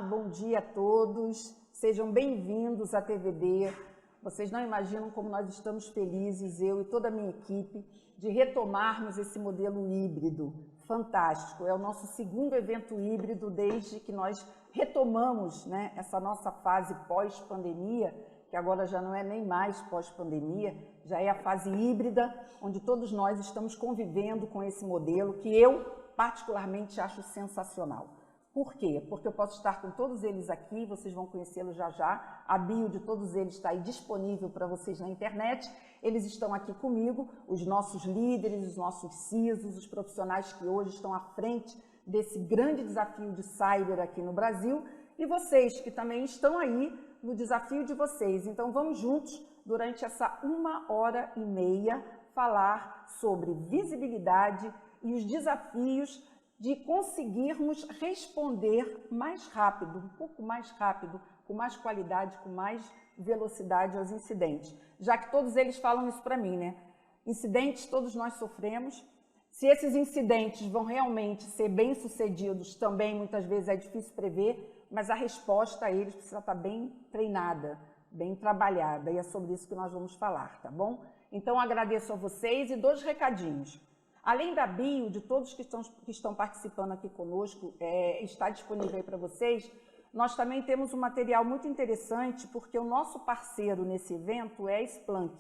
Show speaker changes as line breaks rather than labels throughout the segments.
bom dia a todos, sejam bem-vindos à TVD. Vocês não imaginam como nós estamos felizes, eu e toda a minha equipe, de retomarmos esse modelo híbrido. Fantástico, é o nosso segundo evento híbrido desde que nós retomamos, né, essa nossa fase pós-pandemia, que agora já não é nem mais pós-pandemia, já é a fase híbrida, onde todos nós estamos convivendo com esse modelo que eu particularmente acho sensacional. Por quê? Porque eu posso estar com todos eles aqui, vocês vão conhecê-los já já, a bio de todos eles está aí disponível para vocês na internet, eles estão aqui comigo, os nossos líderes, os nossos CISOs, os profissionais que hoje estão à frente desse grande desafio de cyber aqui no Brasil, e vocês que também estão aí no desafio de vocês. Então vamos juntos, durante essa 1h30, falar sobre visibilidade e os desafios de conseguirmos responder mais rápido, um pouco mais rápido, com mais qualidade, com mais velocidade aos incidentes. Já que todos eles falam isso para mim, né? Incidentes todos nós sofremos. Se esses incidentes vão realmente ser bem-sucedidos, também muitas vezes é difícil prever, mas a resposta a eles precisa estar bem treinada, bem trabalhada, e é sobre isso que nós vamos falar, tá bom? Então agradeço a vocês e 2 recadinhos. Além da bio, de todos que estão participando aqui conosco, está disponível aí para vocês, nós também temos um material muito interessante, porque o nosso parceiro nesse evento é a Splunk,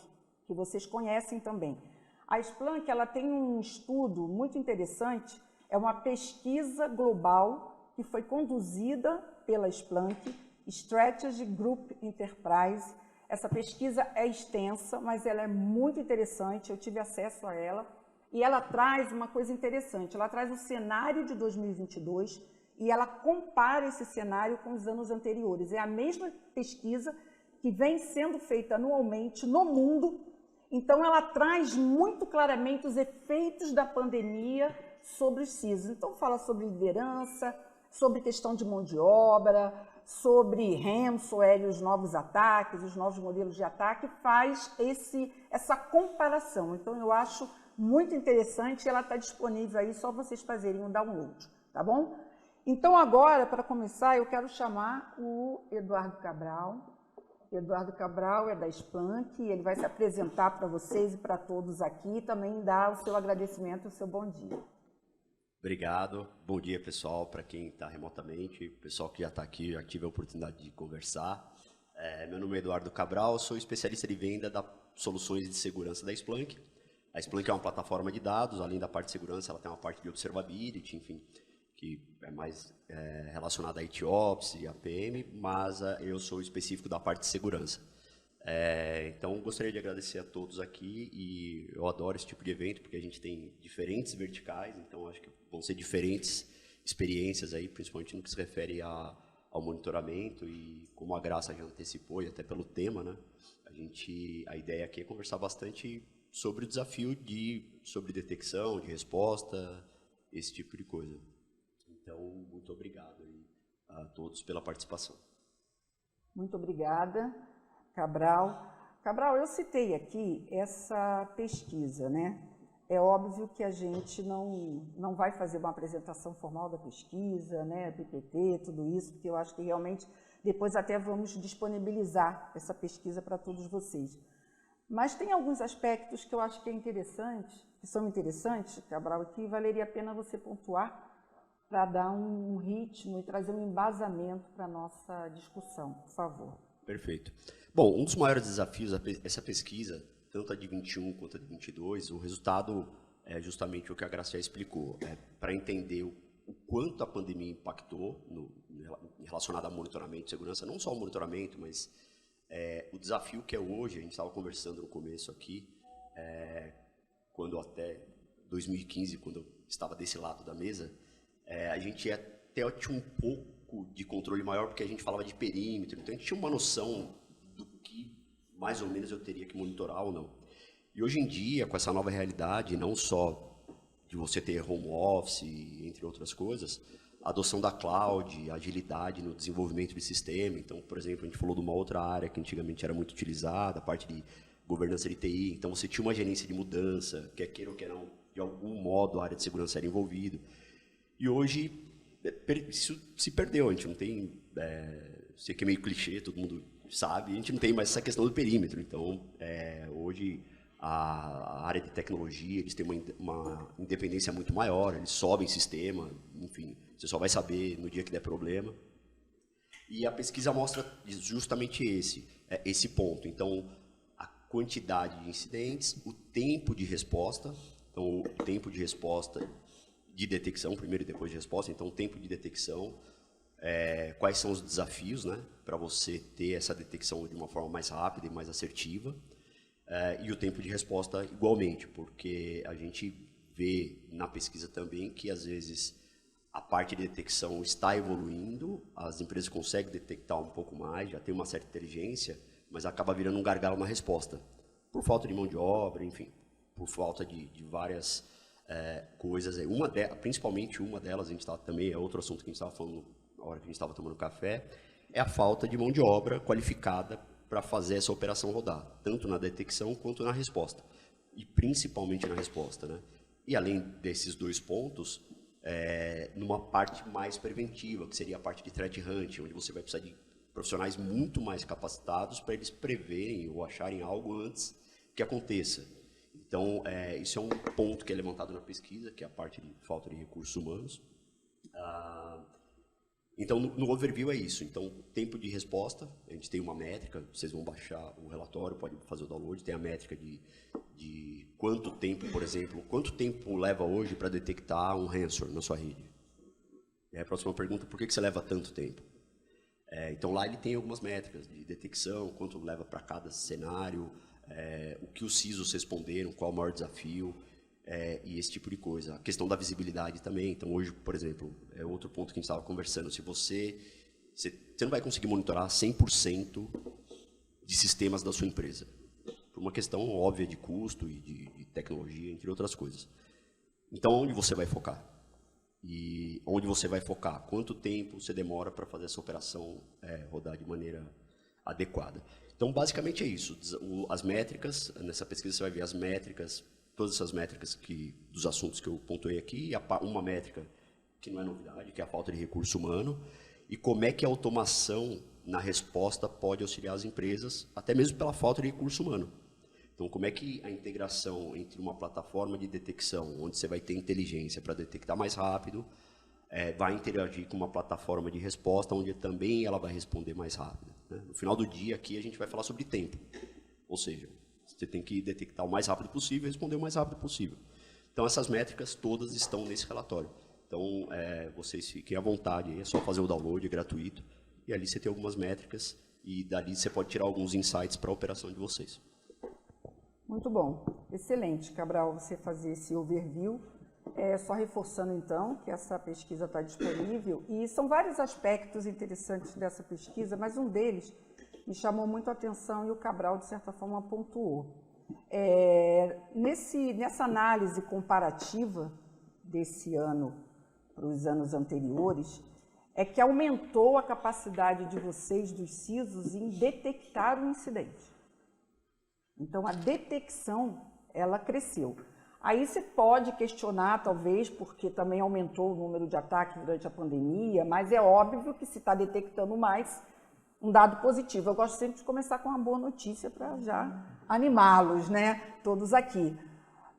que vocês conhecem também. A Splunk, ela tem um estudo muito interessante, é uma pesquisa global que foi conduzida pela Splunk, Strategy Group Enterprise. Essa pesquisa é extensa, mas ela é muito interessante, eu tive acesso a ela. E ela traz uma coisa interessante, ela traz o cenário de 2022 e ela compara esse cenário com os anos anteriores. É a mesma pesquisa que vem sendo feita anualmente no mundo, então ela traz muito claramente os efeitos da pandemia sobre os CISOs. Então fala sobre liderança, sobre questão de mão de obra, sobre ransomware e os novos ataques, os novos modelos de ataque, faz essa comparação. Então eu acho muito interessante, ela está disponível aí, só vocês fazerem um download, tá bom? Então agora, para começar, eu quero chamar o Eduardo Cabral. Eduardo Cabral é da Splunk, ele vai se apresentar para vocês e para todos aqui, e também dar o seu agradecimento e o seu bom dia.
Obrigado, bom dia pessoal, para quem está remotamente, pessoal que já está aqui, já tive a oportunidade de conversar. Meu nome é Eduardo Cabral, sou especialista de venda das soluções de segurança da Splunk. A Splunk é uma plataforma de dados, além da parte de segurança, ela tem uma parte de observability, enfim, que é mais relacionada a ITOps e APM, mas eu sou específico da parte de segurança. Então, gostaria de agradecer a todos aqui, e eu adoro esse tipo de evento, porque a gente tem diferentes verticais, então acho que vão ser diferentes experiências aí, principalmente no que se refere ao monitoramento, e como a Graça já antecipou, e até pelo tema, né, a ideia aqui é conversar bastante sobre o desafio sobre detecção, de resposta, esse tipo de coisa. Então, muito obrigado aí a todos pela participação.
Muito obrigada, Cabral. Cabral, eu citei aqui essa pesquisa, né? É óbvio que a gente não vai fazer uma apresentação formal da pesquisa, né? PPT, tudo isso, porque eu acho que realmente depois até vamos disponibilizar essa pesquisa para todos vocês. Mas tem alguns aspectos que eu acho que são interessantes, Cabral, que valeria a pena você pontuar para dar um ritmo e trazer um embasamento para a nossa discussão, por favor.
Perfeito. Bom, um dos maiores desafios dessa pesquisa, tanto a de 21 quanto a de 22, o resultado é justamente o que a Gracia explicou, para entender o quanto a pandemia impactou relacionado a monitoramento de segurança, não só o monitoramento, mas o desafio que é hoje, a gente estava conversando no começo aqui, quando até 2015, quando eu estava desse lado da mesa, a gente até tinha um pouco de controle maior, porque a gente falava de perímetro, então a gente tinha uma noção do que mais ou menos eu teria que monitorar ou não. E hoje em dia, com essa nova realidade, não só de você ter home office, entre outras coisas, a adoção da cloud, a agilidade no desenvolvimento de sistema. Então, por exemplo, a gente falou de uma outra área que antigamente era muito utilizada, a parte de governança de TI. Então, você tinha uma gerência de mudança, quer queira ou quer não, de algum modo a área de segurança era envolvida. E hoje, isso se perdeu, a gente não tem, sei que é meio clichê, todo mundo sabe, a gente não tem mais essa questão do perímetro. Então, hoje, a área de tecnologia, eles têm uma independência muito maior, eles sobem sistema, enfim, você só vai saber no dia que der problema. E a pesquisa mostra justamente esse ponto. Então, a quantidade de incidentes, o tempo de resposta, então o tempo de resposta de detecção, primeiro e depois de resposta, então o tempo de detecção, quais são os desafios, né, para você ter essa detecção de uma forma mais rápida e mais assertiva, e o tempo de resposta igualmente, porque a gente vê na pesquisa também que às vezes a parte de detecção está evoluindo, as empresas conseguem detectar um pouco mais, já tem uma certa inteligência, mas acaba virando um gargalo na resposta, por falta de mão de obra, enfim, por falta de várias coisas. Principalmente uma delas, a gente também é outro assunto que a gente estava falando na hora que a gente estava tomando café, é a falta de mão de obra qualificada para fazer essa operação rodar, tanto na detecção quanto na resposta, e principalmente na resposta, né? E além desses dois pontos, numa parte mais preventiva, que seria a parte de threat hunting, onde você vai precisar de profissionais muito mais capacitados para eles preverem ou acharem algo antes que aconteça. Então, isso é um ponto que é levantado na pesquisa, que é a parte de falta de recursos humanos. Então, no overview é isso. Então, tempo de resposta, a gente tem uma métrica, vocês vão baixar o relatório, pode fazer o download, tem a métrica de quanto tempo, por exemplo, quanto tempo leva hoje para detectar um ransomware na sua rede? E a próxima pergunta, por que você leva tanto tempo? Então, lá ele tem algumas métricas de detecção, quanto leva para cada cenário, o que os CISOs responderam, qual o maior desafio, e esse tipo de coisa. A questão da visibilidade também. Então, hoje, por exemplo, é outro ponto que a gente estava conversando. Se você não vai conseguir monitorar 100% de sistemas da sua empresa, por uma questão óbvia de custo e de tecnologia, entre outras coisas. Então, onde você vai focar? E onde você vai focar? Quanto tempo você demora para fazer essa operação rodar de maneira adequada? Então, basicamente é isso. As métricas, nessa pesquisa você vai ver as métricas, todas essas métricas dos assuntos que eu pontuei aqui, e uma métrica que não é novidade, que é a falta de recurso humano, e como é que a automação na resposta pode auxiliar as empresas, até mesmo pela falta de recurso humano. Então, como é que a integração entre uma plataforma de detecção, onde você vai ter inteligência para detectar mais rápido, vai interagir com uma plataforma de resposta, onde também ela vai responder mais rápido, né? No final do dia, aqui a gente vai falar sobre tempo. Ou seja, você tem que detectar o mais rápido possível e responder o mais rápido possível. Então, essas métricas todas estão nesse relatório. Então, vocês fiquem à vontade, é só fazer o download, é gratuito. E ali você tem algumas métricas e dali você pode tirar alguns insights para a operação de vocês.
Muito bom. Excelente, Cabral, você fazer esse overview. Só reforçando, então, que essa pesquisa está disponível. E são vários aspectos interessantes dessa pesquisa, mas um deles me chamou muito a atenção e o Cabral, de certa forma, pontuou. Nessa análise comparativa desse ano para os anos anteriores, é que aumentou a capacidade de vocês, dos CISOs, em detectar o incidente. Então, a detecção, ela cresceu. Aí você pode questionar, talvez, porque também aumentou o número de ataques durante a pandemia, mas é óbvio que se está detectando mais, um dado positivo. Eu gosto sempre de começar com uma boa notícia para já animá-los, né? Todos aqui.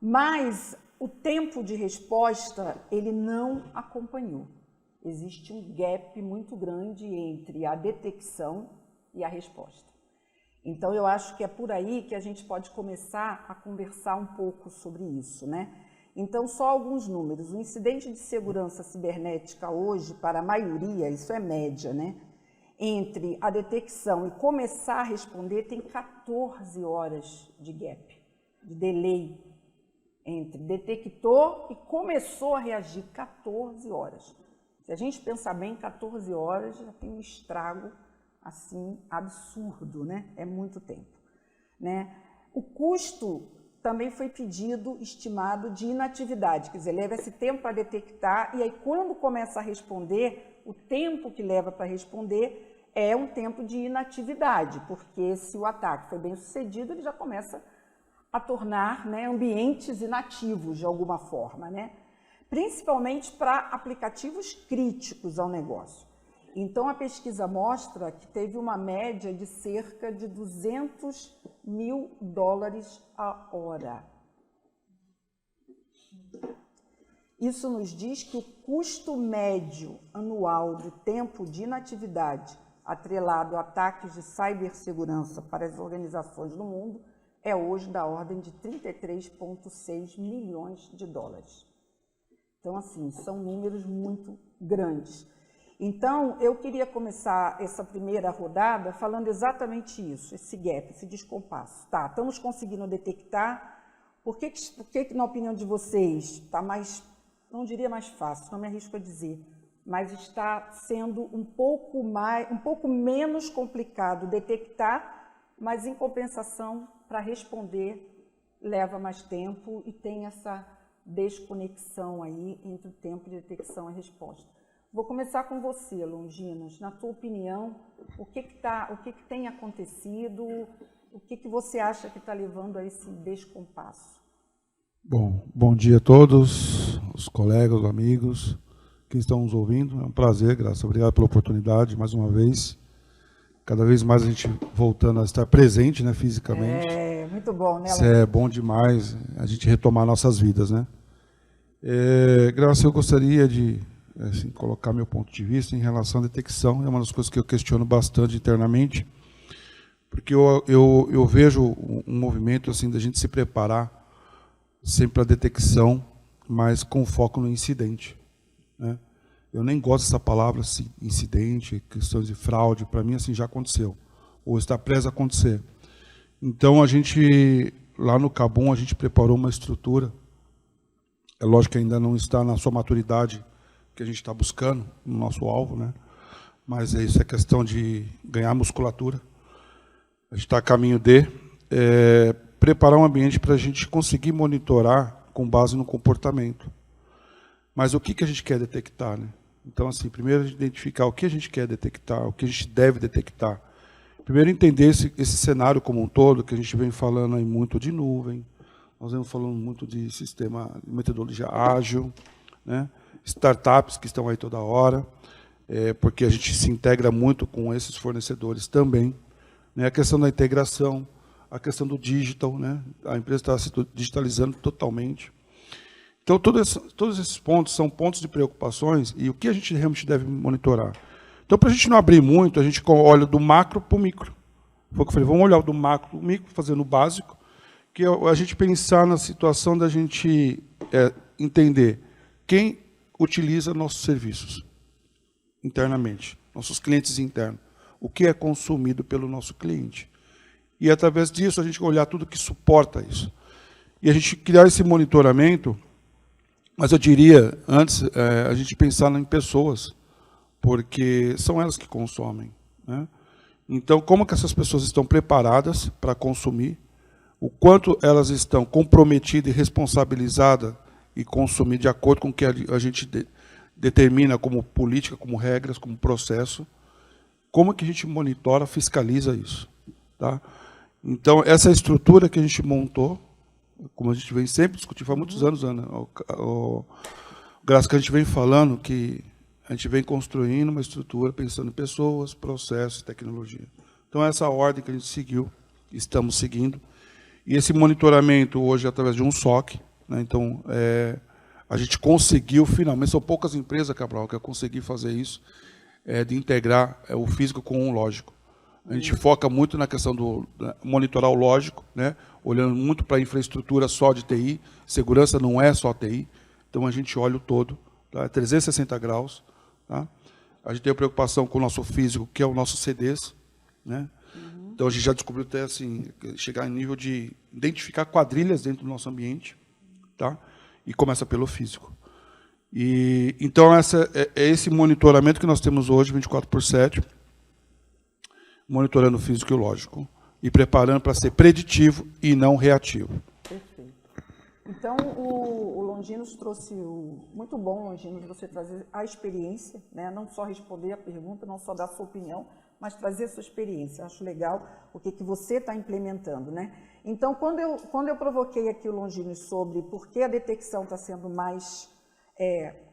Mas o tempo de resposta, ele não acompanhou. Existe um gap muito grande entre a detecção e a resposta. Então, eu acho que é por aí que a gente pode começar a conversar um pouco sobre isso, né? Então, só alguns números. O incidente de segurança cibernética hoje, para a maioria, isso é média, né? Entre a detecção e começar a responder, tem 14 horas de gap, de delay, entre detectou e começou a reagir, 14 horas. Se a gente pensar bem, 14 horas já tem um estrago assim, absurdo, né? É muito tempo, né? O custo também foi pedido, estimado, de inatividade, quer dizer, leva esse tempo para detectar e aí quando começa a responder, o tempo que leva para responder é um tempo de inatividade, porque se o ataque foi bem sucedido, ele já começa a tornar, né, ambientes inativos de alguma forma, né? principalmente para aplicativos críticos ao negócio. Então, a pesquisa mostra que teve uma média de cerca de $200 mil a hora. Isso nos diz que o custo médio anual do tempo de inatividade atrelado a ataques de cibersegurança para as organizações no mundo é hoje da ordem de $33,6 milhões. Então, assim, são números muito grandes. Então, eu queria começar essa primeira rodada falando exatamente isso, esse gap, esse descompasso. Tá, estamos conseguindo detectar. Por que, na opinião de vocês, está mais, não diria mais fácil, não me arrisco a dizer, mas está sendo um pouco menos complicado detectar, mas em compensação, para responder, leva mais tempo e tem essa desconexão aí entre o tempo de detecção e resposta. Vou começar com você, Longinos. Na tua opinião, o que tem acontecido? O que você acha que está levando a esse descompasso?
Bom dia a todos, os colegas, os amigos que estão nos ouvindo. É um prazer, Graça. Obrigado pela oportunidade, mais uma vez. Cada vez mais a gente voltando a estar presente, né, fisicamente.
É, muito bom, né?
Isso é bom demais, a gente retomar nossas vidas, né? Graça, eu gostaria de assim, colocar meu ponto de vista em relação à detecção. É uma das coisas que eu questiono bastante internamente, porque eu vejo um movimento assim da gente se preparar sempre para a detecção, mas com foco no incidente, né? Eu nem gosto dessa palavra, assim, incidente, questões de fraude, para mim assim já aconteceu, ou está prestes a acontecer. Então a gente, lá no Cabum, a gente preparou uma estrutura, é lógico que ainda não está na sua maturidade que a gente está buscando, no nosso alvo, né? Mas isso é questão de ganhar musculatura. A gente está a caminho de preparar um ambiente para a gente conseguir monitorar com base no comportamento. Mas o que a gente quer detectar, né? Então, assim, primeiro a gente identificar o que a gente quer detectar, o que a gente deve detectar. Primeiro entender esse cenário como um todo, que a gente vem falando aí muito de nuvem, nós vemos falando muito de sistema, metodologia ágil, né? Startups que estão aí toda hora, porque a gente se integra muito com esses fornecedores também, né? A questão da integração, a questão do digital, né? A empresa está se digitalizando totalmente. Então, todos esses pontos são pontos de preocupações e o que a gente realmente deve monitorar. Então, para a gente não abrir muito, a gente olha do macro para o micro. Foi o que eu falei, vamos olhar do macro para o micro, fazendo o básico, que é a gente pensar na situação da gente entender quem utiliza nossos serviços internamente, nossos clientes internos, o que é consumido pelo nosso cliente. E, através disso, a gente olhar tudo que suporta isso. E a gente criar esse monitoramento, mas eu diria, antes, a gente pensar em pessoas, porque são elas que consomem, né? Então, como que essas pessoas estão preparadas para consumir, o quanto elas estão comprometidas e responsabilizadas e consumir de acordo com o que a gente determina como política, como regras, como processo, como que a gente monitora, fiscaliza isso, tá? Então, essa estrutura que a gente montou, como a gente vem sempre discutindo, há muitos anos, Ana, Graças que a gente vem falando que a gente vem construindo uma estrutura pensando em pessoas, processos e tecnologia. Então, essa ordem que a gente seguiu, estamos seguindo. E esse monitoramento hoje é através de um SOC, né? Então, a gente conseguiu finalmente, são poucas empresas, Cabral, que eu consegui fazer isso, de integrar o físico com o lógico. A gente foca muito na questão do monitorar o lógico, né? Olhando muito para a infraestrutura só de TI, segurança não é só TI, então a gente olha o todo, tá? 360 graus. Tá? A gente tem a preocupação com o nosso físico, que é o nosso CDs, né? Então a gente já descobriu até assim, chegar em nível de identificar quadrilhas dentro do nosso ambiente, tá? E começa pelo físico. E então é esse monitoramento que nós temos hoje, 24/7, monitorando o físico e o lógico, e preparando para ser preditivo e não reativo.
Perfeito. Então, o Longinos trouxe, muito bom, Longinos, você trazer a experiência, né? Não só responder a pergunta, não só dar a sua opinião, mas trazer a sua experiência. Acho legal o que você está implementando, né? Então, quando eu provoquei aqui o Longinos sobre por que a detecção está sendo mais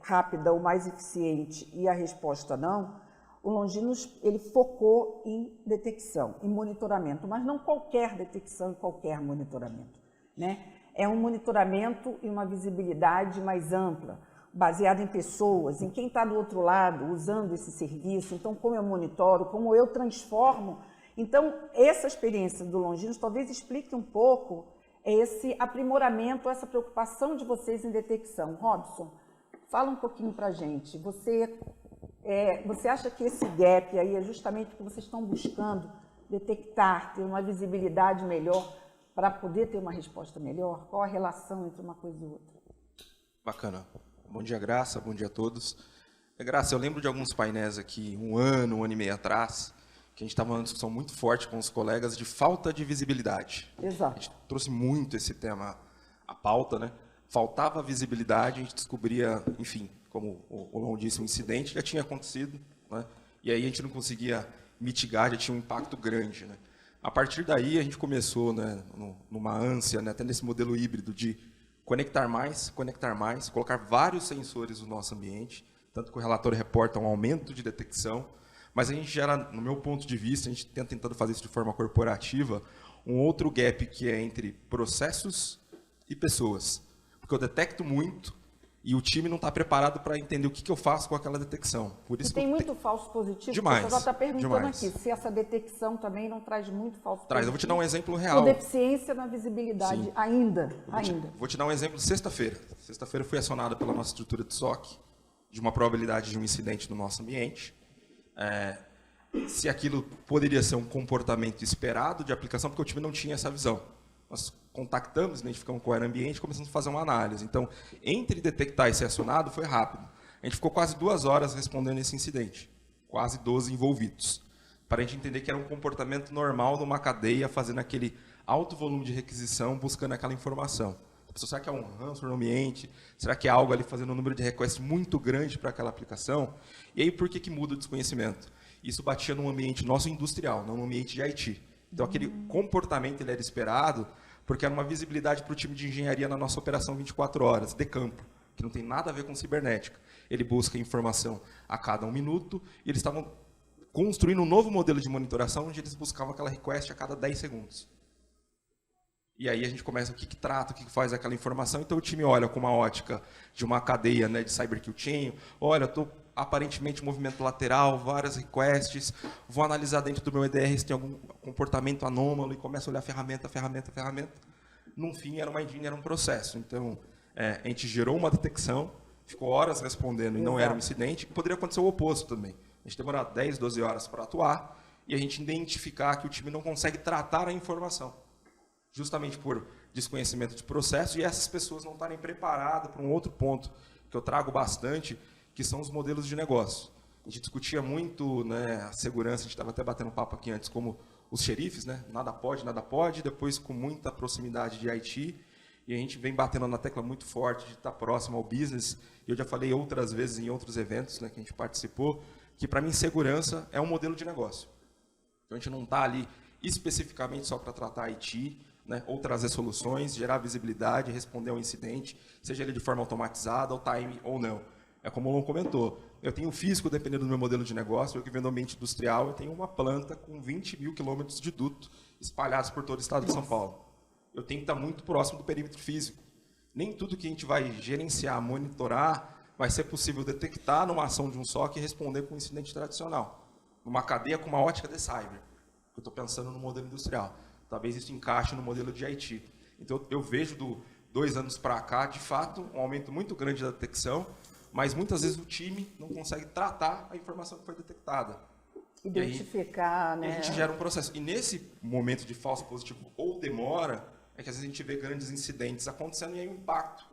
rápida ou mais eficiente e a resposta não, o Longinos ele focou em detecção, em monitoramento, mas não qualquer detecção e qualquer monitoramento, né? É um monitoramento e uma visibilidade mais ampla, baseada em pessoas, em quem está do outro lado usando esse serviço. Então, como eu monitoro, como eu transformo. Então, essa experiência do Longinos talvez explique um pouco esse aprimoramento, essa preocupação de vocês em detecção. Robson, fala um pouquinho para a gente. Você acha que esse gap aí é justamente porque vocês estão buscando detectar, ter uma visibilidade melhor para poder ter uma resposta melhor? Qual a relação entre uma coisa e outra?
Bacana. Bom dia, Graça. Bom dia a todos. Graça, eu lembro de alguns painéis aqui, um ano e meio atrás, que a gente estava numa discussão muito forte com os colegas de falta de visibilidade.
Exato.
A gente trouxe muito esse tema à pauta, né? Faltava visibilidade, a gente descobria, enfim, como o Lon disse, um incidente já tinha acontecido, né? E aí a gente não conseguia mitigar, já tinha um impacto grande, né? A partir daí a gente começou, né, numa ânsia, né, até nesse modelo híbrido de conectar mais, colocar vários sensores no nosso ambiente, tanto que o relatório reporta um aumento de detecção, mas a gente gera, no meu ponto de vista, a gente está tentando fazer isso de forma corporativa, um outro gap que é entre processos e pessoas. Porque eu detecto muito e o time não está preparado para entender o que eu faço com aquela detecção. Por isso
e tem muito falso positivo,
demais,
o pessoal está perguntando
demais.
aqui, se essa detecção também não traz muito falso
Traz,
positivo.
eu vou te dar um exemplo real.
Ou deficiência na visibilidade,
Sim.
ainda.
Vou te dar um exemplo de sexta-feira. Sexta-feira fui acionado pela nossa estrutura de SOC de uma probabilidade de um incidente no nosso ambiente. Se aquilo poderia ser um comportamento esperado de aplicação, porque o time não tinha essa visão. Nós contactamos, identificamos qual era o ambiente e começamos a fazer uma análise. Então, entre detectar e ser acionado, foi rápido. A gente ficou quase 2 horas respondendo esse incidente. Quase 12 envolvidos. Para a gente entender que era um comportamento normal numa cadeia, fazendo aquele alto volume de requisição, buscando aquela informação. Será que é um ransomware no ambiente? Será que é algo ali fazendo um número de requests muito grande para aquela aplicação? E aí, por que muda o desconhecimento? Isso batia num ambiente nosso industrial, não num ambiente de IT. Então, aquele comportamento ele era esperado porque era uma visibilidade para o time de engenharia na nossa operação 24 horas, de campo, que não tem nada a ver com cibernética. Ele busca informação a cada 1 minuto e eles estavam construindo um novo modelo de monitoração onde eles buscavam aquela request a cada 10 segundos. E aí a gente começa o que trata, o que faz aquela informação. Então o time olha com uma ótica de uma cadeia, né, de cyber kill chain. Olha, eu estou aparentemente movimento lateral, várias requests. Vou analisar dentro do meu EDR se tem algum comportamento anômalo e começa a olhar ferramenta. No fim, era uma engine, era um processo. Então a gente gerou uma detecção, ficou horas respondendo e não era um incidente. Poderia acontecer o oposto também. A gente demora 10, 12 horas para atuar e a gente identificar que o time não consegue tratar a informação. Justamente por desconhecimento de processo e essas pessoas não estarem preparadas para um outro ponto que eu trago bastante, que são os modelos de negócio. A gente discutia muito, né, a segurança, a gente estava até batendo papo aqui antes, como os xerifes, né, nada pode, depois com muita proximidade de IT, e a gente vem batendo na tecla muito forte de estar próximo ao business, e eu já falei outras vezes em outros eventos, né, que a gente participou, que para mim segurança é um modelo de negócio. Então a gente não está ali especificamente só para tratar IT, né, ou trazer soluções, gerar visibilidade, responder ao incidente, seja ele de forma automatizada, ou time ou não. É como o Lon comentou, eu tenho físico, dependendo do meu modelo de negócio, eu que vendo ambiente industrial, eu tenho uma planta com 20 mil quilômetros de duto espalhados por todo o estado de São Paulo. Eu tenho que estar muito próximo do perímetro físico. Nem tudo que a gente vai gerenciar, monitorar, vai ser possível detectar numa ação de um SOC e responder com um incidente tradicional. Numa cadeia com uma ótica de cyber. Eu estou pensando no modelo industrial. Talvez isso encaixe no modelo de IT. Então, eu vejo, 2 anos para cá, de fato, um aumento muito grande da detecção, mas muitas vezes o time não consegue tratar a informação que foi detectada.
Identificar,
né? A gente gera um processo. E nesse momento de falso positivo ou demora, é que às vezes a gente vê grandes incidentes acontecendo e aí o impacto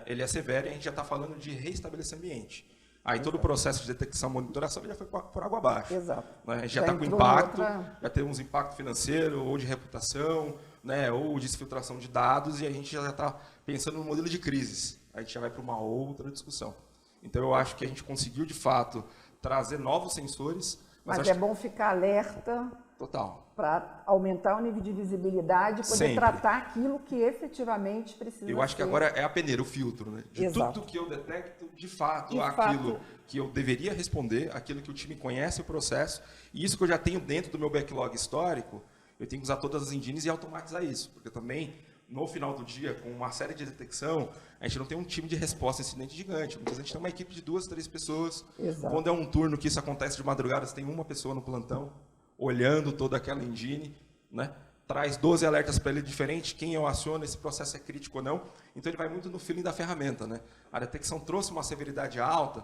ele é severo e a gente já está falando de reestabelecer ambiente. Aí todo o processo de detecção e monitoração já foi por água abaixo.
Exato.
Né? A gente já está com impacto, já temos impacto financeiro, ou de reputação, né? Ou de exfiltração de dados, e a gente já está pensando no modelo de crises. A gente já vai para uma outra discussão. Então, eu acho que a gente conseguiu, de fato, trazer novos sensores.
Mas é bom ficar alerta
Total.
Para aumentar o nível de visibilidade, poder
Sempre.
tratar aquilo que efetivamente precisa
Eu acho que
ser.
agora é a peneira, o filtro, né? De
Exato.
tudo que eu detecto, de fato,
De
aquilo
fato.
que eu deveria responder, aquilo que o time conhece o processo, e isso que eu já tenho dentro do meu backlog histórico, eu tenho que usar todas as engines e automatizar isso, porque também, no final do dia, com uma série de detecção, a gente não tem um time de resposta a incidente gigante, muitas vezes a gente tem uma equipe de 2, 3 pessoas,
Exato.
quando é um turno que isso acontece de madrugada, você tem uma pessoa no plantão, olhando toda aquela engine, né? Traz 12 alertas para ele diferentes, quem eu aciono, esse processo é crítico ou não. Então ele vai muito no feeling da ferramenta, né? A detecção trouxe uma severidade alta,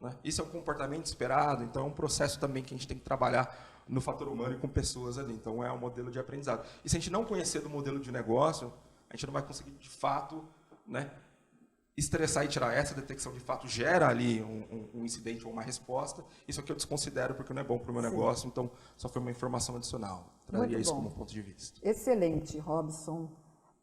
né? Isso é um comportamento esperado, então é um processo também que a gente tem que trabalhar no fator humano e com pessoas ali. Então é um modelo de aprendizado. E se a gente não conhecer do modelo de negócio, a gente não vai conseguir de fato, né, estressar e tirar. Essa detecção de fato gera ali um incidente ou uma resposta. Isso aqui eu desconsidero porque não é bom para o meu
Sim.
negócio, então só foi uma informação adicional. Traria
Muito
isso
bom.
como ponto de vista.
Excelente, Robson.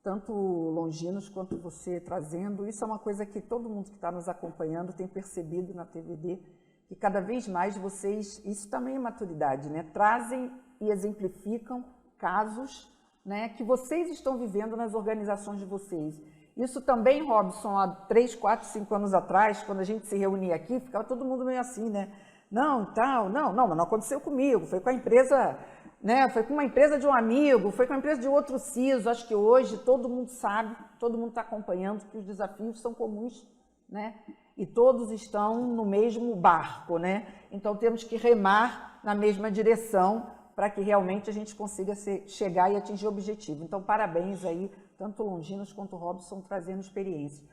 Tanto Longinos quanto você trazendo. Isso é uma coisa que todo mundo que está nos acompanhando tem percebido na TVD, que cada vez mais vocês, isso também é maturidade, né? Trazem e exemplificam casos, né, que vocês estão vivendo nas organizações de vocês. Isso também, Robson, há 3, 4, 5 anos atrás, quando a gente se reunia aqui, ficava todo mundo meio assim, né? Não, tal, não, mas não aconteceu comigo, foi com a empresa, né? Foi com uma empresa de um amigo, foi com a empresa de outro CISO. Acho que hoje todo mundo sabe, todo mundo está acompanhando que os desafios são comuns, né? E todos estão no mesmo barco, né? Então temos que remar na mesma direção para que realmente a gente consiga chegar e atingir o objetivo. Então, parabéns aí, tanto Longinos quanto Robson, trazendo experiência.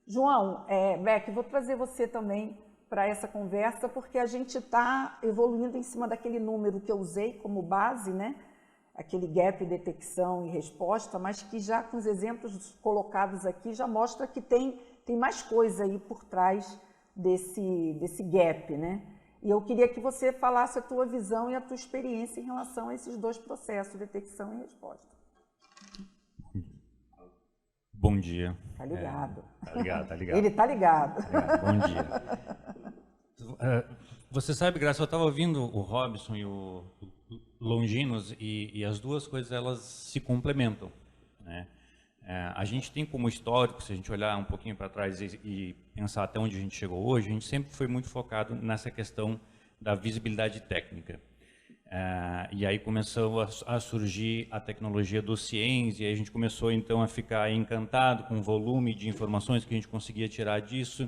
João, Beck, vou trazer você também para essa conversa, porque a gente está evoluindo em cima daquele número que eu usei como base, né? Aquele gap detecção e resposta, mas que já com os exemplos colocados aqui já mostra que tem mais coisa aí por trás desse gap, né? E eu queria que você falasse a tua visão e a tua experiência em relação a esses dois processos, detecção e resposta.
Bom dia.
Tá ligado.
Tá ligado.
Ele tá ligado.
Bom dia. Você sabe, Graça, eu estava ouvindo o Robson e o Longinos e as duas coisas elas se complementam, né? A gente tem como histórico, se a gente olhar um pouquinho para trás e pensar até onde a gente chegou hoje, a gente sempre foi muito focado nessa questão da visibilidade técnica. E aí começou a surgir a tecnologia do Ciens, e aí a gente começou então a ficar encantado com o volume de informações que a gente conseguia tirar disso.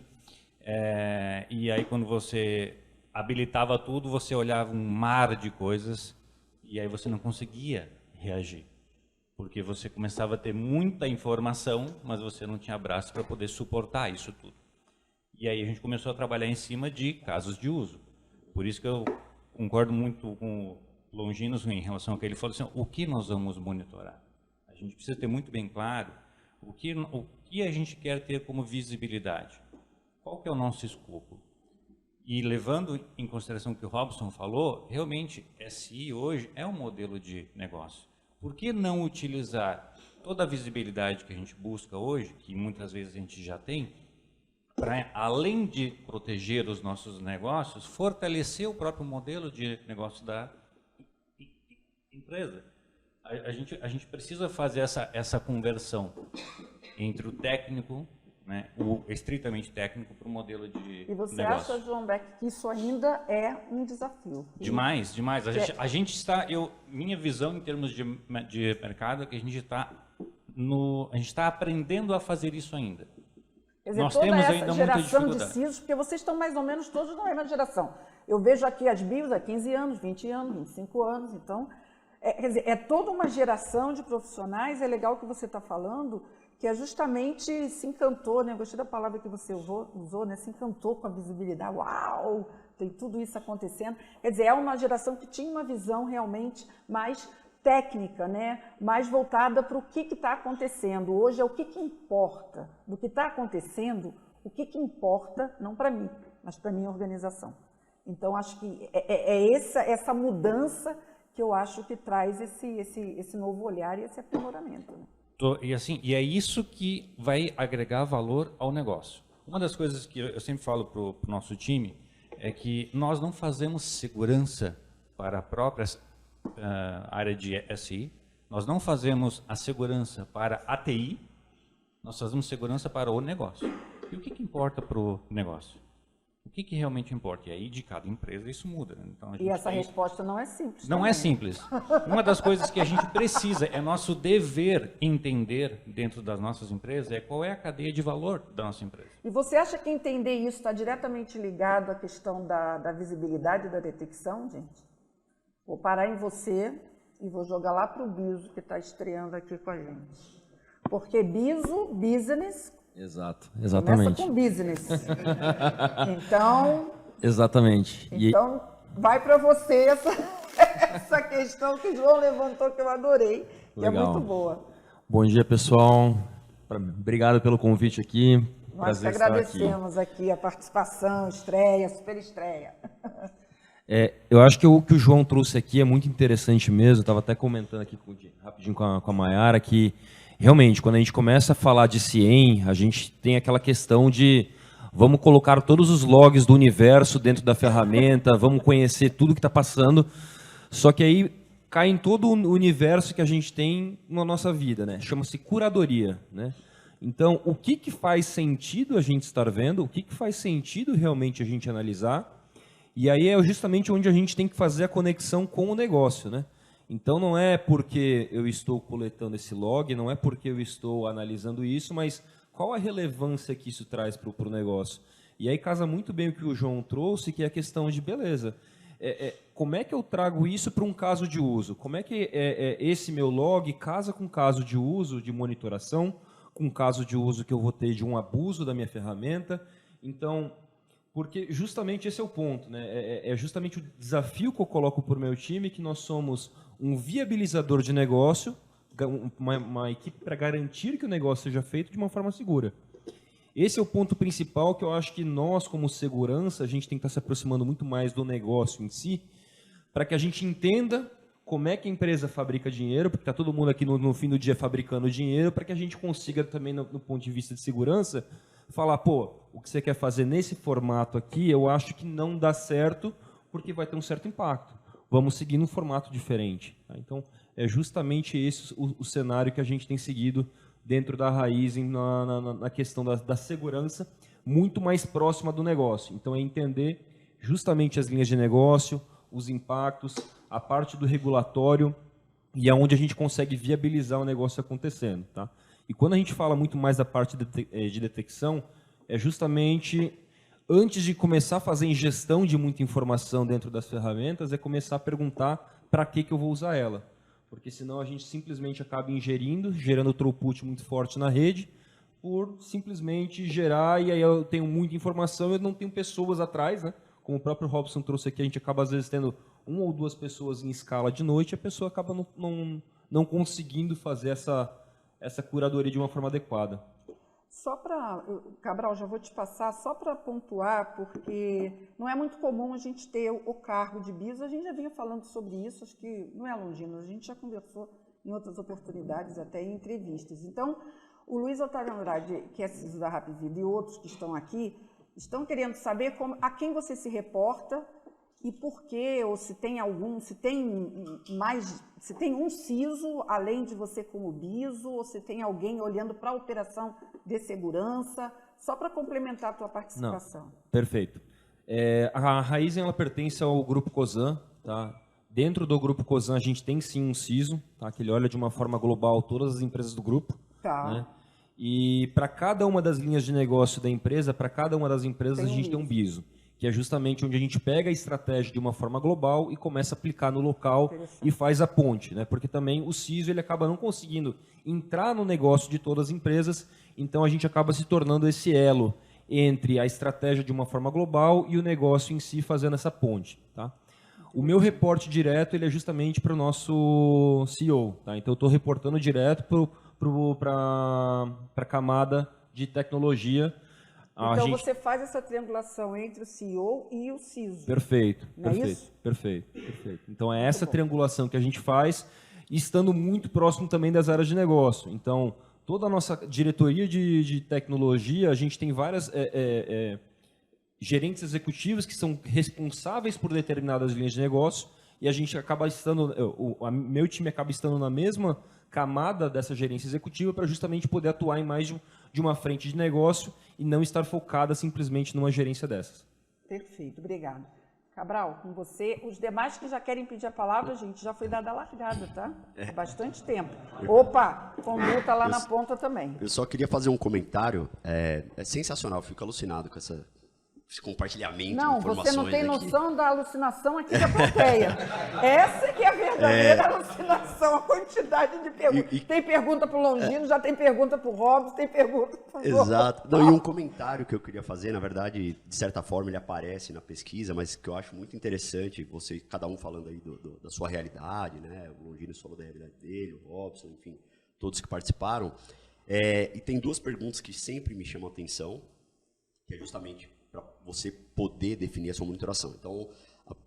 E aí quando você habilitava tudo, você olhava um mar de coisas e aí você não conseguia reagir, porque você começava a ter muita informação, mas você não tinha braço para poder suportar isso tudo. E aí a gente começou a trabalhar em cima de casos de uso. Por isso que eu concordo muito com o Longinos em relação ao que ele falou assim, o que nós vamos monitorar? A gente precisa ter muito bem claro o que a gente quer ter como visibilidade. Qual que é o nosso escopo? E levando em consideração o que o Robson falou, realmente SI hoje é um modelo de negócio. Por que não utilizar toda a visibilidade que a gente busca hoje, que muitas vezes a gente já tem, para, além de proteger os nossos negócios, fortalecer o próprio modelo de negócio da empresa? A gente precisa fazer essa conversão entre o técnico, né, o estritamente técnico, para o modelo de negócio.
E você acha, João Beck, que isso ainda é um desafio?
Demais, demais. A gente está, minha visão em termos de mercado é que a gente está aprendendo a fazer isso ainda.
Quer dizer,
Nós
toda
temos
essa
ainda muita
geração de
dificuldade.
CISOs, porque vocês estão mais ou menos todos na mesma geração. Eu vejo aqui as BIOS há 15 anos, 20 anos, 25 anos, então, quer dizer, é toda uma geração de profissionais. É legal que você está falando, que é justamente se encantou, né? Gostei da palavra que você usou, né? Se encantou com a visibilidade. Uau! Tem tudo isso acontecendo. Quer dizer, é uma geração que tinha uma visão realmente mais técnica, né? Mais voltada para o que está acontecendo. Hoje é o que importa. Do que está acontecendo, o que importa, não para mim, mas para a minha organização. Então, acho que essa mudança que eu acho que traz esse novo olhar e esse aprimoramento, né?
E é isso que vai agregar valor ao negócio. Uma das coisas que eu sempre falo para o nosso time é que nós não fazemos segurança para a própria área de SI, nós não fazemos a segurança para a TI, nós fazemos segurança para o negócio. E o que importa para o negócio? O que realmente importa? E aí, de cada empresa, isso muda. Né? Então,
E essa resposta não é simples.
Não
também.
é simples. Uma das coisas que a gente precisa, é nosso dever entender dentro das nossas empresas, é qual é a cadeia de valor da nossa empresa.
E você acha que entender isso está diretamente ligado à questão da visibilidade e da detecção, gente? Vou parar em você e vou jogar lá para o Biso, que está estreando aqui com a gente. Porque Biso, business,
Exato, exatamente.
começa com business. Então,
Exatamente.
então vai para você essa questão que o João levantou, que eu adorei, que
Legal.
é muito boa.
Bom dia, pessoal. Obrigado pelo convite aqui.
Nós que
Prazer estar aqui.
agradecemos aqui a participação, estreia, super estreia.
Eu acho que o que o João trouxe aqui é muito interessante mesmo. Eu estava até comentando aqui rapidinho com a Mayara que realmente, quando a gente começa a falar de CIEM, a gente tem aquela questão de vamos colocar todos os logs do universo dentro da ferramenta, vamos conhecer tudo que está passando, só que aí cai em todo o universo que a gente tem na nossa vida, né? Chama-se curadoria, né? Então, o que faz sentido a gente estar vendo, o que faz sentido realmente a gente analisar, e aí é justamente onde a gente tem que fazer a conexão com o negócio, né? Então, não é porque eu estou coletando esse log, não é porque eu estou analisando isso, mas qual a relevância que isso traz para o negócio? E aí casa muito bem o que o João trouxe, que é a questão de, beleza, como é que eu trago isso para um caso de uso? Como é que esse meu log casa com caso de uso, de monitoração, com caso de uso que eu vou ter de um abuso da minha ferramenta? Então, porque justamente esse é o ponto, né? É justamente o desafio que eu coloco para o meu time, que nós somos um viabilizador de negócio, uma equipe para garantir que o negócio seja feito de uma forma segura. Esse é o ponto principal que eu acho que nós, como segurança, a gente tem que estar se aproximando muito mais do negócio em si, para que a gente entenda como é que a empresa fabrica dinheiro, porque está todo mundo aqui no fim do dia fabricando dinheiro, para que a gente consiga também, no ponto de vista de segurança, falar, pô, o que você quer fazer nesse formato aqui, eu acho que não dá certo, porque vai ter um certo impacto. Vamos seguir num formato diferente. Tá? Então, é justamente esse o cenário que a gente tem seguido dentro da Raizen na questão da segurança, muito mais próxima do negócio. Então, é entender justamente as linhas de negócio, os impactos, a parte do regulatório e aonde a gente consegue viabilizar o negócio acontecendo. Tá? E quando a gente fala muito mais da parte de detecção, é justamente antes de começar a fazer ingestão de muita informação dentro das ferramentas, é começar a perguntar para que eu vou usar ela. Porque senão a gente simplesmente acaba ingerindo, gerando throughput muito forte na rede, por simplesmente gerar, e aí eu tenho muita informação, eu não tenho pessoas atrás, né? Como o próprio Robson trouxe aqui, a gente acaba às vezes tendo 1 ou 2 pessoas em escala de noite, a pessoa acaba não conseguindo fazer essa curadoria de uma forma adequada.
Só para, Cabral, já vou te passar, só para pontuar, porque não é muito comum a gente ter o cargo de BIS, a gente já vinha falando sobre isso, acho que não é longínquo, a gente já conversou em outras oportunidades, até em entrevistas. Então, o Luiz Otávio Andrade, que é CISO da Rapvida, e outros que estão aqui, estão querendo saber a quem você se reporta e por quê, ou se tem algum, se tem um CISO, além de você como BISO, ou se tem alguém olhando para a operação de segurança, só para complementar a tua participação.
Não, perfeito. A Raizen, ela pertence ao Grupo Cosan, tá? Dentro do Grupo Cosan a gente tem sim um CISO, tá? Que ele olha de uma forma global todas as empresas do grupo.
Tá.
Né? E para cada uma das linhas de negócio da empresa, para cada uma das empresas a gente tem um BISO, que é justamente onde a gente pega a estratégia de uma forma global e começa a aplicar no local e faz a ponte, né? Porque também o CISO ele acaba não conseguindo entrar no negócio de todas as empresas, então a gente acaba se tornando esse elo entre a estratégia de uma forma global e o negócio em si fazendo essa ponte. Tá? O meu reporte direto ele é justamente para o nosso CEO. Tá? Então eu estou reportando direto para a camada de tecnologia.
Então você faz essa triangulação entre o CEO e o CISO.
Perfeito,
não
perfeito,
é isso?
perfeito. Então é essa triangulação que a gente faz, estando muito próximo também das áreas de negócio. Então, toda a nossa diretoria de tecnologia, a gente tem várias gerentes executivos que são responsáveis por determinadas linhas de negócio, e a gente acaba estando, meu time acaba estando na mesma camada dessa gerência executiva para justamente poder atuar em mais de uma frente de negócio e não estar focada simplesmente numa gerência dessas.
Perfeito, obrigado. Cabral, com você. Os demais que já querem pedir a palavra, gente, já foi dada a largada, tá? Há bastante tempo. Opa, Condu tá lá na ponta também.
Eu só queria fazer um comentário. É sensacional, eu fico alucinado com esse compartilhamento de informações.
Não, você não tem
aqui.
noção da alucinação aqui da plateia. Essa que é a verdadeira alucinação, a quantidade de perguntas. Tem pergunta para o Longino, já tem pergunta para o Robson, tem pergunta para o
Exato. Não, e um comentário que eu queria fazer, na verdade, de certa forma ele aparece na pesquisa, mas que eu acho muito interessante, você, cada um falando aí da sua realidade, né? O Longino falou da realidade dele, o Robson, enfim, todos que participaram. E tem duas perguntas que sempre me chamam a atenção, que é justamente para você poder definir a sua monitoração. Então,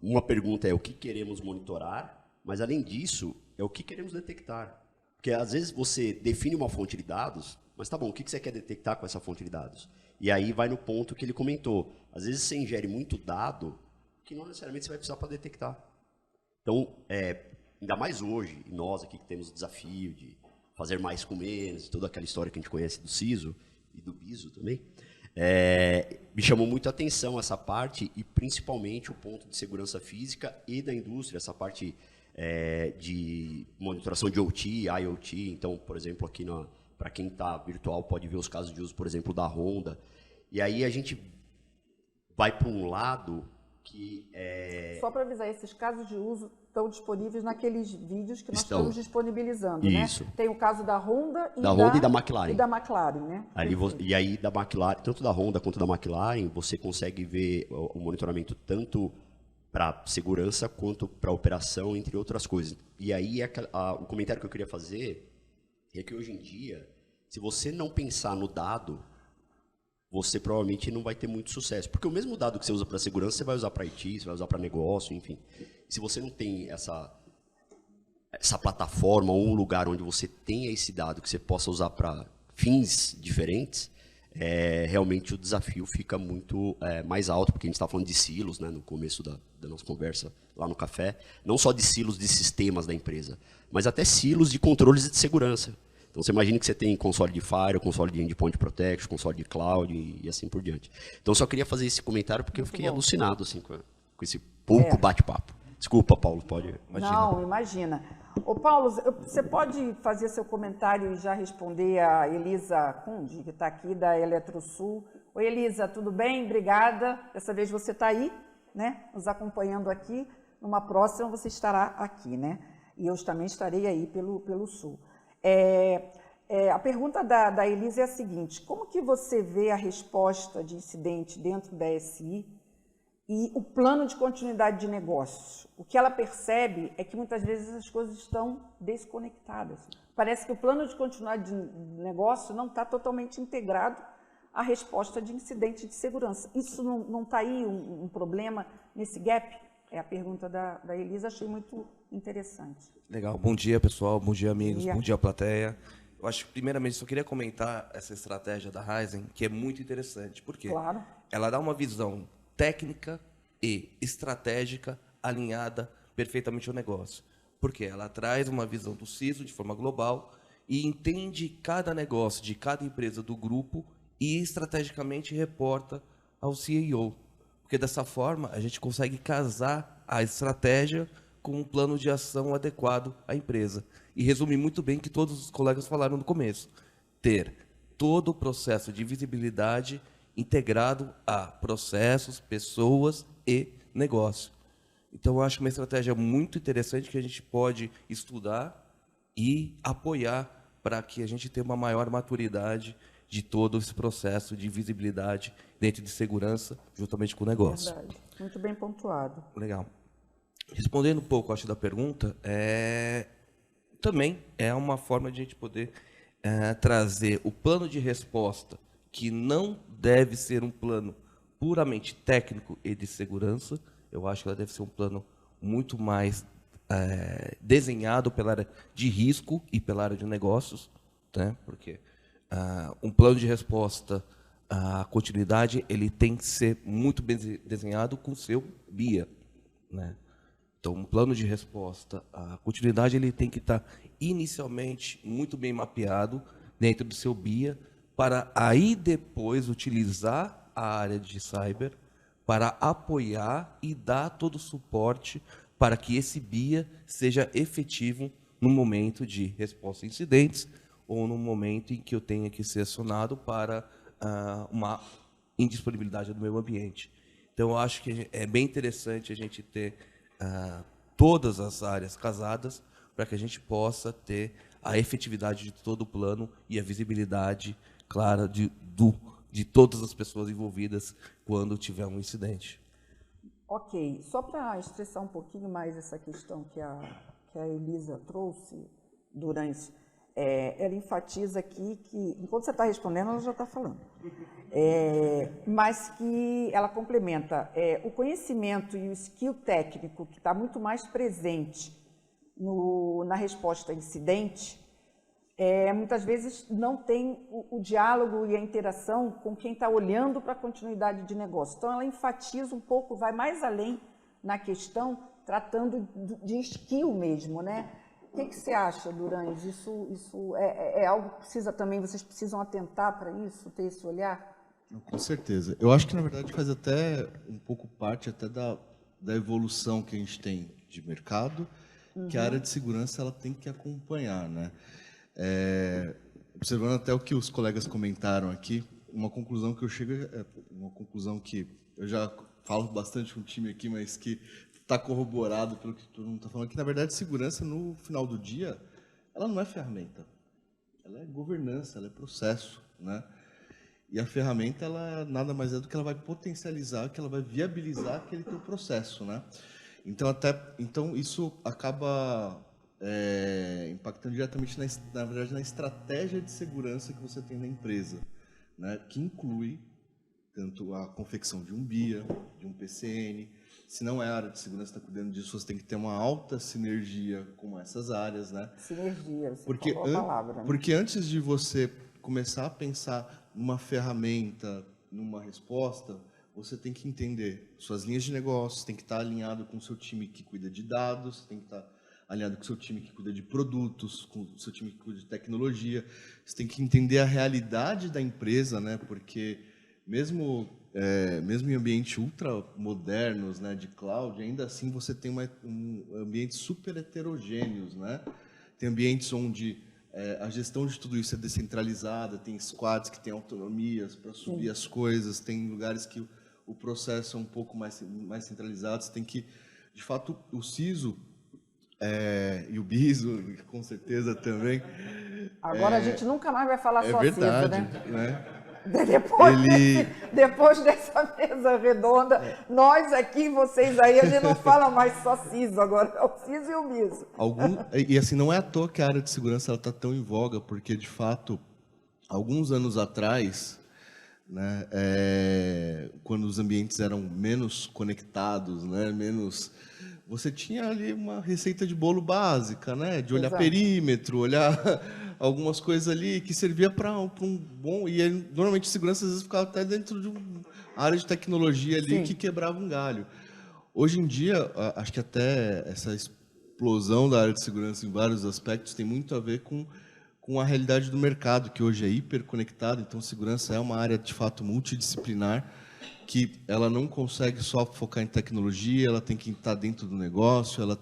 uma pergunta é o que queremos monitorar, mas além disso, é o que queremos detectar. Porque às vezes você define uma fonte de dados, mas tá bom, o que você quer detectar com essa fonte de dados? E aí vai no ponto que ele comentou. Às vezes você ingere muito dado que não necessariamente você vai precisar para detectar. Então, ainda mais hoje, nós aqui que temos o desafio de fazer mais com menos, toda aquela história que a gente conhece do CISO e do BISO também, me chamou muito a atenção essa parte e principalmente o ponto de segurança física e da indústria, essa parte de monitoração de OT, IoT. Então, por exemplo, aqui para quem está virtual pode ver os casos de uso, por exemplo, da Honda. E aí a gente vai para um lado que
Só para avisar, esses casos de uso estão disponíveis naqueles vídeos que nós estamos disponibilizando,
Isso.
né? Tem o caso da Honda e
Honda e da McLaren.
E da McLaren, né?
E aí da McLaren, tanto da Honda quanto da McLaren, você consegue ver o monitoramento tanto para segurança quanto para operação, entre outras coisas. E aí o comentário que eu queria fazer é que hoje em dia, se você não pensar no dado, você provavelmente não vai ter muito sucesso. Porque o mesmo dado que você usa para segurança, você vai usar para IT, você vai usar para negócio, enfim. Se você não tem essa plataforma ou um lugar onde você tenha esse dado que você possa usar para fins diferentes, realmente o desafio fica muito mais alto, porque a gente está falando de silos, né, no começo da nossa conversa lá no café. Não só de silos de sistemas da empresa, mas até silos de controles de segurança. Então, você imagina que você tem console de Fire, console de Endpoint Protection, console de Cloud e assim por diante. Então, eu só queria fazer esse comentário porque eu fiquei alucinado assim, com esse pouco bate-papo. Desculpa, Paulo, pode...
Imagina. Não, imagina. Ô, Paulo, você pode fazer seu comentário e já responder a Elisa Kundi, que está aqui da Eletrosul. Oi, Elisa, tudo bem? Obrigada. Dessa vez você está aí, né? Nos acompanhando aqui. Numa próxima você estará aqui, né? E eu também estarei aí pelo Sul. A pergunta da Elisa é a seguinte: como que você vê a resposta de incidente dentro da SI e o plano de continuidade de negócios? O que ela percebe é que muitas vezes as coisas estão desconectadas. Parece que o plano de continuidade de negócio não está totalmente integrado à resposta de incidente de segurança. Isso não está aí um problema nesse gap? É a pergunta da Elisa, achei muito interessante.
Legal. Bom dia, pessoal. Bom dia, amigos. Bom dia, plateia. Eu acho que, primeiramente, só queria comentar essa estratégia da Ryzen, que é muito interessante. Por quê?
Claro.
Ela dá uma visão técnica e estratégica alinhada perfeitamente ao negócio. Porque ela traz uma visão do CISO de forma global e entende cada negócio de cada empresa do grupo e estrategicamente reporta ao CEO. Porque dessa forma a gente consegue casar a estratégia com um plano de ação adequado à empresa. E resume muito bem o que todos os colegas falaram no começo. Ter todo o processo de visibilidade integrado a processos, pessoas e negócio. Então, eu acho uma estratégia muito interessante que a gente pode estudar e apoiar para que a gente tenha uma maior maturidade de todo esse processo de visibilidade dentro de segurança, juntamente com o negócio.
Verdade. Muito bem pontuado.
Legal. Respondendo um pouco, acho, da pergunta, também é uma forma de a gente poder trazer o plano de resposta, que não deve ser um plano puramente técnico e de segurança. Eu acho que ela deve ser um plano muito mais desenhado pela área de risco e pela área de negócios, né? Porque um plano de resposta à continuidade ele tem que ser muito bem desenhado com o seu BIA, né? Então, um plano de resposta, a continuidade ele tem que estar inicialmente muito bem mapeado dentro do seu BIA, para aí depois utilizar a área de cyber para apoiar e dar todo o suporte para que esse BIA seja efetivo no momento de resposta a incidentes ou no momento em que eu tenha que ser acionado para uma indisponibilidade do meio ambiente. Então, eu acho que é bem interessante a gente ter todas as áreas casadas para que a gente possa ter a efetividade de todo o plano e a visibilidade clara de todas as pessoas envolvidas quando tiver um incidente.
Ok, só para estressar um pouquinho mais essa questão que a Elisa trouxe, Durães, ela enfatiza aqui que, enquanto você está respondendo, ela já está falando, mas que ela complementa o conhecimento e o skill técnico que está muito mais presente na resposta a incidente, muitas vezes não tem o diálogo e a interação com quem está olhando para a continuidade de negócio. Então, ela enfatiza um pouco, vai mais além na questão, tratando de skill mesmo, né? O que você acha, Durães? Isso é algo que vocês precisam atentar para isso, ter esse olhar?
Com certeza. Eu acho que, na verdade, faz até um pouco parte até da evolução que a gente tem de mercado, que a área de segurança ela tem que acompanhar, né? Observando até o que os colegas comentaram aqui, uma conclusão que eu chego uma conclusão que eu já falo bastante com o time aqui, mas que está corroborado pelo que todo mundo está falando, que na verdade segurança no final do dia ela não é ferramenta, ela é governança, ela é processo, né? E a ferramenta ela nada mais é do que ela vai potencializar, que ela vai viabilizar aquele teu processo, né? Então isso acaba impactando diretamente na verdade na estratégia de segurança que você tem na empresa, né? Que inclui tanto a confecção de um BIA, de um PCN. Se não é a área de segurança que está cuidando disso, você tem que ter uma alta sinergia com essas áreas, né?
Sinergia, você falou a palavra, né?
Porque antes de você começar a pensar numa ferramenta, numa resposta, você tem que entender suas linhas de negócio, tem que estar alinhado com o seu time que cuida de dados, tem que estar alinhado com o seu time que cuida de produtos, com o seu time que cuida de tecnologia. Você tem que entender a realidade da empresa, né? Porque mesmo em ambientes ultra modernos, né, de cloud, ainda assim você tem ambientes super heterogêneos, né? Tem ambientes onde a gestão de tudo isso é descentralizada, tem squads que têm autonomias para subir as coisas, tem lugares que o processo é um pouco mais centralizado. Você tem que, de fato, o CISO e o BISO, com certeza também.
Agora a gente nunca mais vai falar só
verdade,
CISO,
né?
Depois dessa mesa redonda, nós aqui, vocês aí, a gente não fala mais só CISO, agora é o CISO e o BISO.
E assim, não é à toa que a área de segurança está tão em voga, porque, de fato, alguns anos atrás, né, quando os ambientes eram menos conectados, né, você tinha ali uma receita de bolo básica, né, de olhar
Exato.
perímetro, olhar algumas coisas ali que servia para um bom... E aí, normalmente segurança às vezes ficava até dentro de uma área de tecnologia ali. Sim. Que quebrava um galho. Hoje em dia, acho que até essa explosão da área de segurança em vários aspectos tem muito a ver com a realidade do mercado, que hoje é hiperconectado. Então, segurança é uma área, de fato, multidisciplinar, que ela não consegue só focar em tecnologia, ela tem que estar dentro do negócio, ela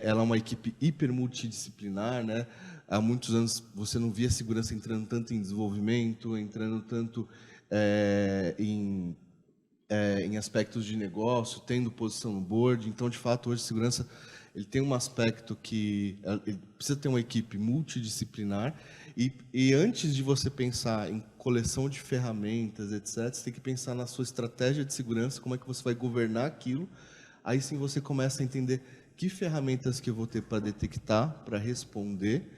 é uma equipe hiper multidisciplinar, né? Há muitos anos você não via segurança entrando tanto em desenvolvimento, entrando tanto em aspectos de negócio, tendo posição no board. Então, de fato, hoje segurança ele tem um aspecto que ele precisa ter uma equipe multidisciplinar e antes de você pensar em coleção de ferramentas, etc., você tem que pensar na sua estratégia de segurança, como é que você vai governar aquilo. Aí sim você começa a entender que ferramentas que eu vou ter para detectar, para responder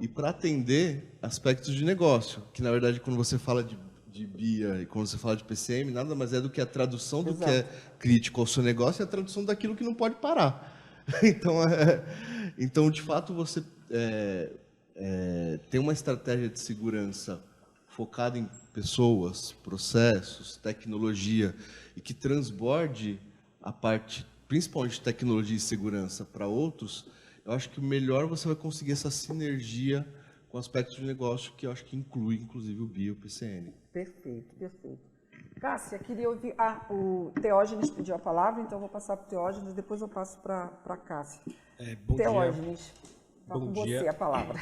e para atender aspectos de negócio, que na verdade quando você fala de BIA e quando você fala de PCM, nada mais é do que a tradução do que é crítico ao seu negócio e a tradução daquilo que não pode parar. Então, de fato, você tem uma estratégia de segurança focada em pessoas, processos, tecnologia, e que transborde a parte principalmente tecnologia e segurança, para outros, eu acho que o melhor você vai conseguir essa sinergia com aspectos de negócio que eu acho que inclui, inclusive, o BI e o PCN.
Perfeito, perfeito. Cássia, queria ouvir... o Teógenes pediu a palavra, então eu vou passar para o Teógenes, depois eu passo para a Cássia.
Bom
Teógenes, está
Bom
com
dia.
você a palavra.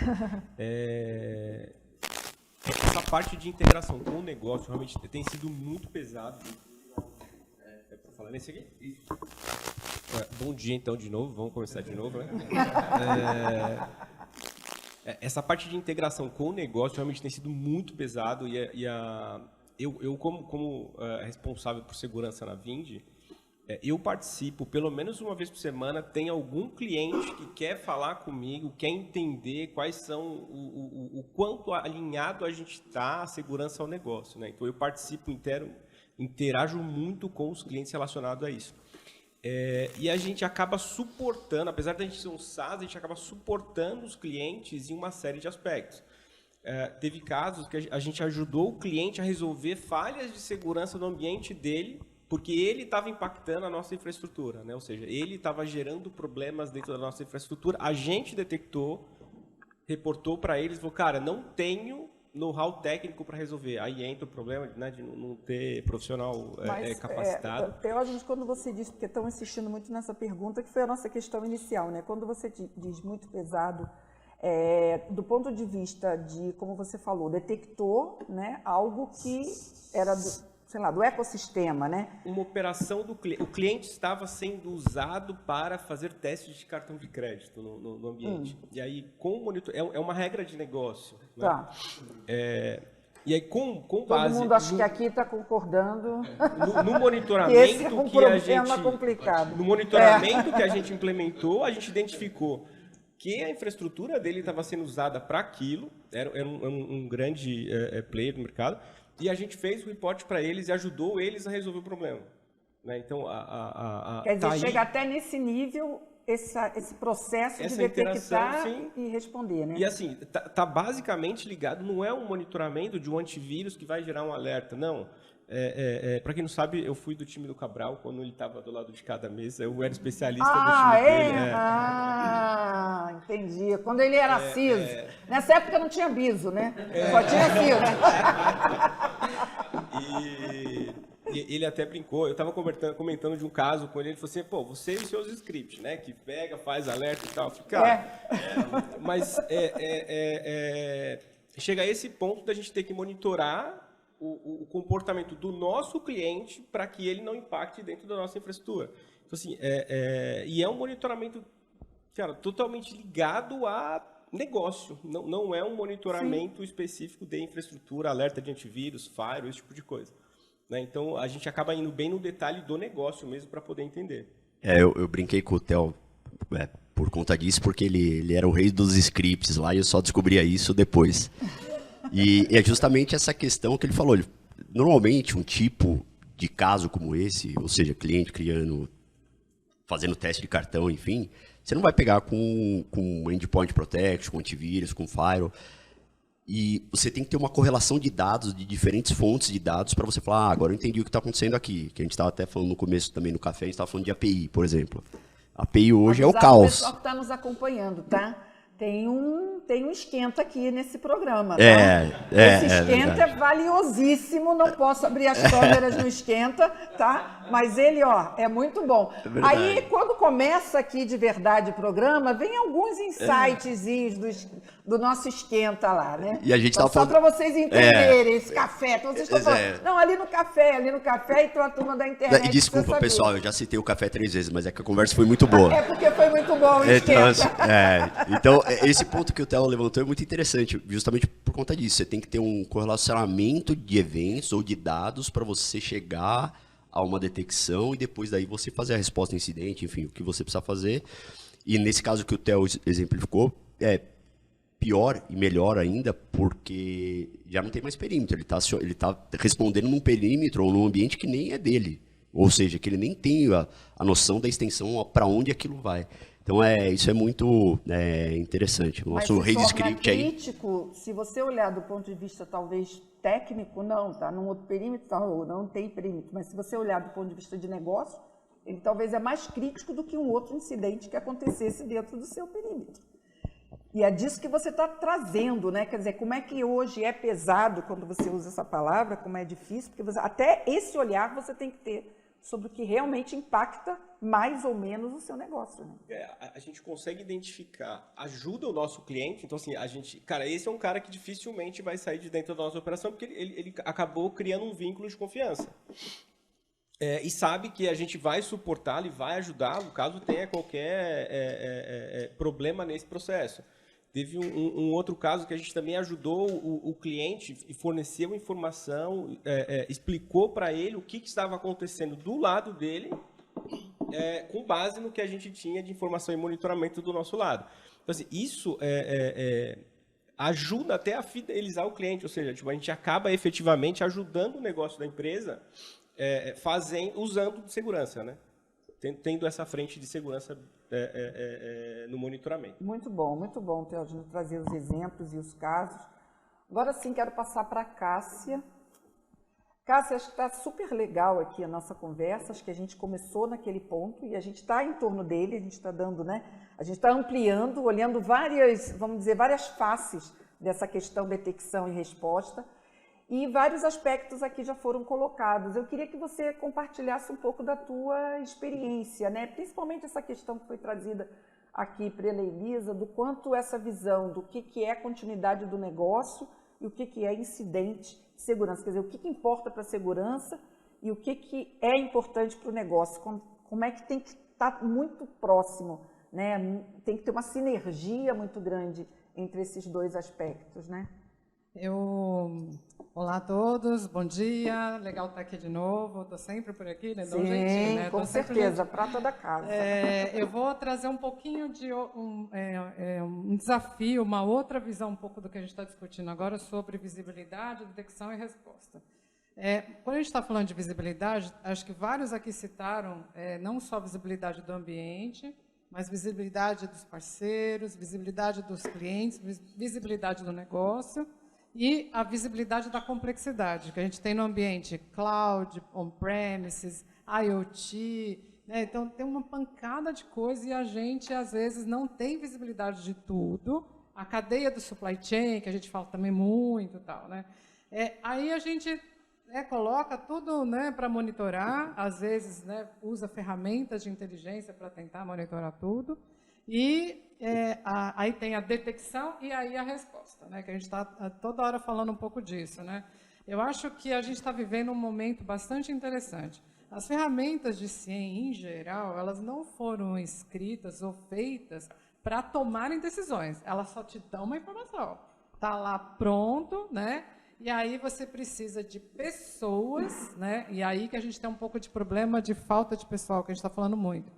Essa parte de integração com o negócio realmente tem sido muito pesado. É para falar nesse aqui? Bom dia, então, de novo. Vamos começar de novo, né? Essa parte de integração com o negócio realmente tem sido muito pesado eu como responsável por segurança na Vindi, eu participo pelo menos uma vez por semana, tem algum cliente que quer falar comigo, quer entender quais são o quanto alinhado a gente está a segurança ao negócio, né? Então eu participo interajo muito com os clientes relacionados a isso. E a gente acaba suportando, apesar de a gente ser um SaaS, a gente acaba suportando os clientes em uma série de aspectos. Teve casos que a gente ajudou o cliente a resolver falhas de segurança no ambiente dele, porque ele estava impactando a nossa infraestrutura, né? Ou seja, ele estava gerando problemas dentro da nossa infraestrutura, a gente detectou, reportou para eles, falou, cara, não tenho know-how técnico para resolver. Aí entra o problema, né, de não ter profissional capacitado.
Teógenes, quando você diz, porque estão insistindo muito nessa pergunta, que foi a nossa questão inicial, né? Quando você diz muito pesado, do ponto de vista de, como você falou, detectou, né, algo que era do ecossistema, né?
Uma operação do cliente. O cliente estava sendo usado para fazer testes de cartão de crédito no ambiente. E aí, com o monitor... É uma regra de negócio. Né?
Tá.
E aí, com
Todo
base...
mundo acha que aqui está concordando.
No monitoramento
Esse é um
que a
problema
gente...
complicado.
No monitoramento que a gente implementou, a gente identificou que a infraestrutura dele estava sendo usada para aquilo, era um grande player no mercado, e a gente fez o report para eles e ajudou eles a resolver o problema. Né? Então,
quer dizer,
tá
chega até nesse esse processo de detectar e responder, né?
E assim, tá basicamente ligado, não é um monitoramento de um antivírus que vai gerar um alerta, não. Para quem não sabe, eu fui do time do Cabral quando ele estava do lado de cada mesa, eu era especialista do time dele.
Entendi. Quando ele era CISO. Nessa época não tinha BISO, né? Só tinha CISO.
E ele até brincou, eu estava comentando de um caso com ele falou assim, pô, você e os seus scripts, né, que pega, faz alerta e tal. Eu falei, cara, mas chega a esse ponto da gente ter que monitorar o comportamento do nosso cliente para que ele não impacte dentro da nossa infraestrutura. Então, assim, e é um monitoramento, cara, totalmente ligado a negócio. Não é um monitoramento específico de infraestrutura, alerta de antivírus, firewall, esse tipo de coisa. Né? Então, a gente acaba indo bem no detalhe do negócio mesmo para poder entender.
Eu brinquei com o Theo por conta disso, porque ele era o rei dos scripts lá e eu só descobria isso depois. E é justamente essa questão que ele falou. Normalmente, um tipo de caso como esse, ou seja, cliente fazendo teste de cartão, enfim, você não vai pegar com endpoint protection, com antivírus, com firewall. E você tem que ter uma correlação de dados, de diferentes fontes de dados, para você falar, agora eu entendi o que está acontecendo aqui. Que a gente estava até falando no começo também no café, a gente estava falando de API, por exemplo. A API hoje é o caos. O
pessoal que está nos acompanhando, tá? Tem um esquenta aqui nesse programa, tá? Esse esquenta é valiosíssimo, não posso abrir as câmeras no esquenta, tá? Mas ele, é muito bom. Aí, quando começa aqui de verdade o programa, vem alguns insightzinhos do nosso esquenta lá, né?
E a gente
então, só para vocês entenderem esse café. Então, vocês estão falando, não, ali no café, então a turma da internet.
E desculpa, pessoal, eu já citei o café 3 vezes, mas é que a conversa foi muito boa.
É porque foi muito bom o esquenta.
Então, esse ponto que o Theo levantou é muito interessante, justamente por conta disso. Você tem que ter um correlacionamento de eventos ou de dados para você chegar a uma detecção e depois daí você fazer a resposta ao incidente, enfim, o que você precisa fazer. E nesse caso que o Theo exemplificou, é pior e melhor ainda, porque já não tem mais perímetro. Ele tá respondendo num perímetro ou num ambiente que nem é dele. Ou seja, que ele nem tem a noção da extensão para onde aquilo vai. Então, isso é muito interessante. O nosso rei de script aí...
crítico, se você olhar do ponto de vista, talvez, técnico, não, tá? Num outro perímetro, não tem perímetro. Mas se você olhar do ponto de vista de negócio, ele talvez é mais crítico do que um outro incidente que acontecesse dentro do seu perímetro. E é disso que você está trazendo, né? Quer dizer, como é que hoje é pesado quando você usa essa palavra, como é difícil, porque até esse olhar você tem que ter sobre o que realmente impacta mais ou menos o seu negócio, né?
A gente consegue identificar, ajuda o nosso cliente, então assim, cara, esse é um cara que dificilmente vai sair de dentro da nossa operação porque ele acabou criando um vínculo de confiança. E sabe que a gente vai suportá-lo e vai ajudá-lo caso tenha qualquer problema nesse processo. Teve um outro caso que a gente também ajudou o cliente e forneceu informação, explicou para ele o que estava acontecendo do lado dele, com base no que a gente tinha de informação e monitoramento do nosso lado. Então, assim, isso ajuda até a fidelizar o cliente, ou seja, tipo, a gente acaba efetivamente ajudando o negócio da empresa usando de segurança, né? Tendo essa frente de segurança no monitoramento.
Muito bom, Teógeno, trazer os exemplos e os casos. Agora sim, quero passar para a Cássia. Cássia, acho que está super legal aqui a nossa conversa, acho que a gente começou naquele ponto e a gente está em torno dele, a gente está dando, né? A gente está ampliando, olhando várias faces dessa questão detecção e resposta. E vários aspectos aqui já foram colocados. Eu queria que você compartilhasse um pouco da tua experiência, né? Principalmente essa questão que foi trazida aqui pela Elisa, do quanto essa visão do que é continuidade do negócio e o que é incidente de segurança. Quer dizer, o que importa para a segurança e o que é importante para o negócio. Como é que tem que estar muito próximo, né? Tem que ter uma sinergia muito grande entre esses dois aspectos, né?
Olá a todos, bom dia, legal estar aqui de novo, estou sempre por aqui, né?
Sim, né? Com certeza, prata da casa.
Eu vou trazer um pouquinho de um desafio, uma outra visão um pouco do que a gente está discutindo agora sobre visibilidade, detecção e resposta. Quando a gente está falando de visibilidade, acho que vários aqui citaram não só visibilidade do ambiente, mas visibilidade dos parceiros, visibilidade dos clientes, visibilidade do negócio, e a visibilidade da complexidade que a gente tem no ambiente cloud, on-premises, IoT, né? Então, tem uma pancada de coisas e a gente, às vezes, não tem visibilidade de tudo. A cadeia do supply chain, que a gente fala também muito, tal, né? Aí a gente coloca tudo, né, para monitorar, às vezes, né, usa ferramentas de inteligência para tentar monitorar tudo. E aí tem a detecção e aí a resposta, né? Que a gente está toda hora falando um pouco disso, né? Eu acho que a gente está vivendo um momento bastante interessante. As ferramentas de CIEM, em geral, elas não foram escritas ou feitas para tomarem decisões. Elas só te dão uma informação. Está lá pronto, né? E aí você precisa de pessoas, né? E aí que a gente tem um pouco de problema de falta de pessoal, que a gente está falando muito.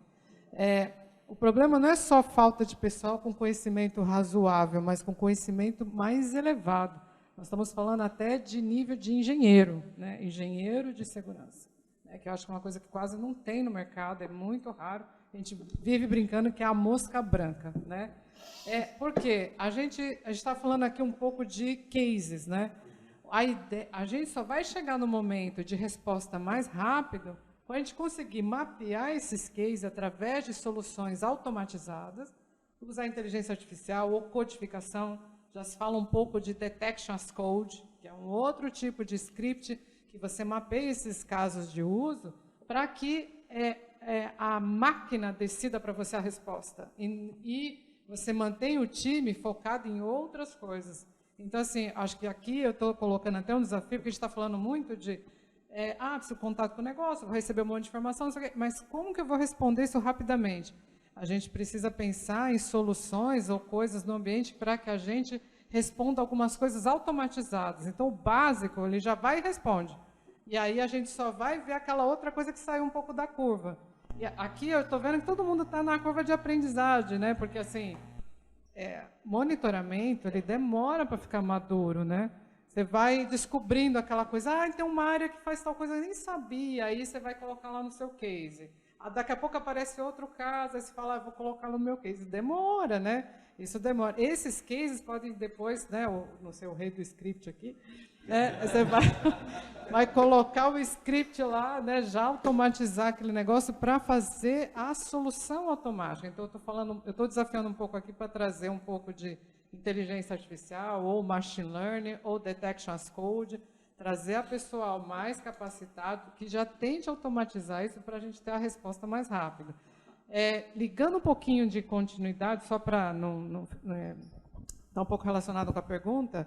O problema não é só falta de pessoal com conhecimento razoável, mas com conhecimento mais elevado. Nós estamos falando até de nível de engenheiro, né? Engenheiro de segurança, né? Que eu acho que é uma coisa que quase não tem no mercado, é muito raro. A gente vive brincando que é a mosca branca, né? Porque a gente está falando aqui um pouco de cases, né? A gente só vai chegar no momento de resposta mais rápido quando a gente conseguir mapear esses cases através de soluções automatizadas, usar inteligência artificial ou codificação. Já se fala um pouco de detection as code, que é um outro tipo de script que você mapeia esses casos de uso para que a máquina decida para você a resposta e você mantém o time focado em outras coisas. Então, assim, acho que aqui eu estou colocando até um desafio, porque a gente está falando muito de preciso contato com o negócio, vou receber um monte de informação, não sei o quê, mas como que eu vou responder isso rapidamente? A gente precisa pensar em soluções ou coisas no ambiente para que a gente responda algumas coisas automatizadas. Então, o básico, ele já vai e responde. E aí a gente só vai ver aquela outra coisa que saiu um pouco da curva. E aqui eu estou vendo que todo mundo está na curva de aprendizagem, né? Porque, assim, monitoramento, ele demora para ficar maduro, né? Você vai descobrindo aquela coisa, tem uma área que faz tal coisa, eu nem sabia, aí você vai colocar lá no seu case. Daqui a pouco aparece outro caso, aí você fala, vou colocar no meu case. Demora, né? Isso demora. Esses cases podem depois, né, no seu rei do script aqui, né? Você vai colocar o script lá, né? Já automatizar aquele negócio para fazer a solução automática. Então, eu estou desafiando um pouco aqui para trazer um pouco de inteligência artificial, ou machine learning, ou detection as code, trazer a pessoal mais capacitado que já tente automatizar isso para a gente ter a resposta mais rápida. Ligando um pouquinho de continuidade, só para não estar um pouco relacionado com a pergunta,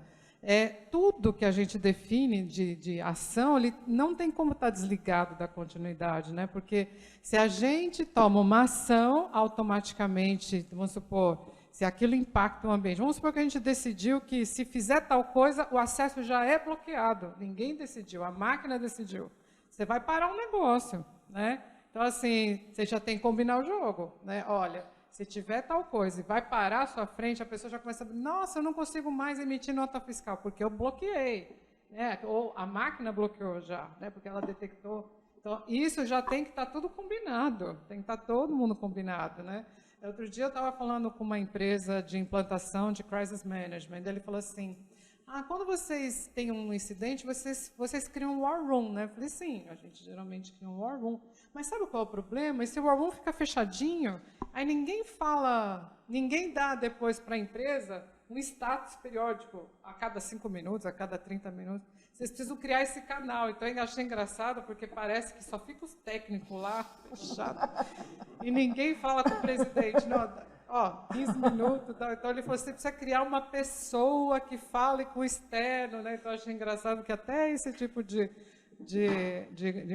tudo que a gente define de ação, ele não tem como estar desligado da continuidade, né? Porque se a gente toma uma ação, automaticamente, vamos supor, se aquilo impacta o ambiente, vamos supor que a gente decidiu que se fizer tal coisa, o acesso já é bloqueado. Ninguém decidiu, a máquina decidiu. Você vai parar um negócio, né? Então, assim, você já tem que combinar o jogo, né? Olha, se tiver tal coisa e vai parar à sua frente, a pessoa já começa a dizer, nossa, eu não consigo mais emitir nota fiscal, porque eu bloqueei, né? Ou a máquina bloqueou já, né? Porque ela detectou. Então, isso já tem que estar tudo combinado, tem que estar todo mundo combinado, né? Outro dia eu estava falando com uma empresa de implantação de crisis management, ele falou assim, quando vocês têm um incidente, vocês criam um war room, né? Eu falei, sim, a gente geralmente cria um war room. Mas sabe qual é o problema? Esse war room fica fechadinho, aí ninguém dá depois para a empresa um status periódico a cada 5 minutos, a cada 30 minutos. Vocês precisam criar esse canal. Então, eu achei engraçado, porque parece que só fica os técnicos lá, fechado. E ninguém fala com o presidente. Não, 15 minutos. Então, ele falou, você precisa criar uma pessoa que fale com o externo, né? Então, eu achei engraçado que até esse tipo de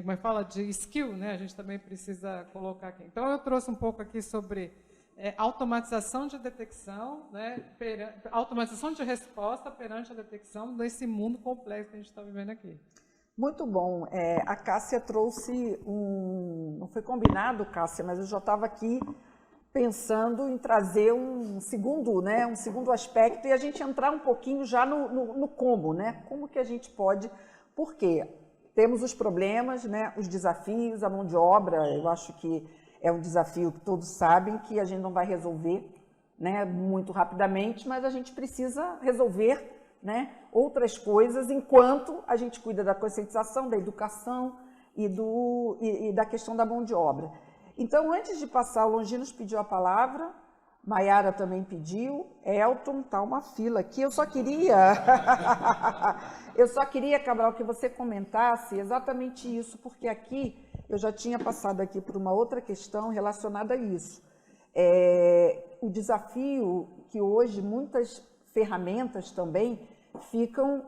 como é que fala? De skill, né? A gente também precisa colocar aqui. Então, eu trouxe um pouco aqui sobre automatização de detecção, né? Automatização de resposta perante a detecção desse mundo complexo que a gente está vivendo aqui.
Muito bom. A Cássia trouxe não foi combinado, Cássia, mas eu já estava aqui pensando em trazer um segundo aspecto e a gente entrar um pouquinho já no como, né? Como que a gente pode... Por quê? Temos os problemas, né? Os desafios, a mão de obra, eu acho que é um desafio que todos sabem que a gente não vai resolver, né, muito rapidamente, mas a gente precisa resolver, né, outras coisas enquanto a gente cuida da conscientização, da educação e da questão da mão de obra. Então, antes de passar, o Longinos pediu a palavra, Maiara também pediu, Elton, está uma fila aqui. Eu só queria, Cabral, que você comentasse exatamente isso, porque aqui eu já tinha passado aqui por uma outra questão relacionada a isso. O desafio que hoje muitas ferramentas também ficam,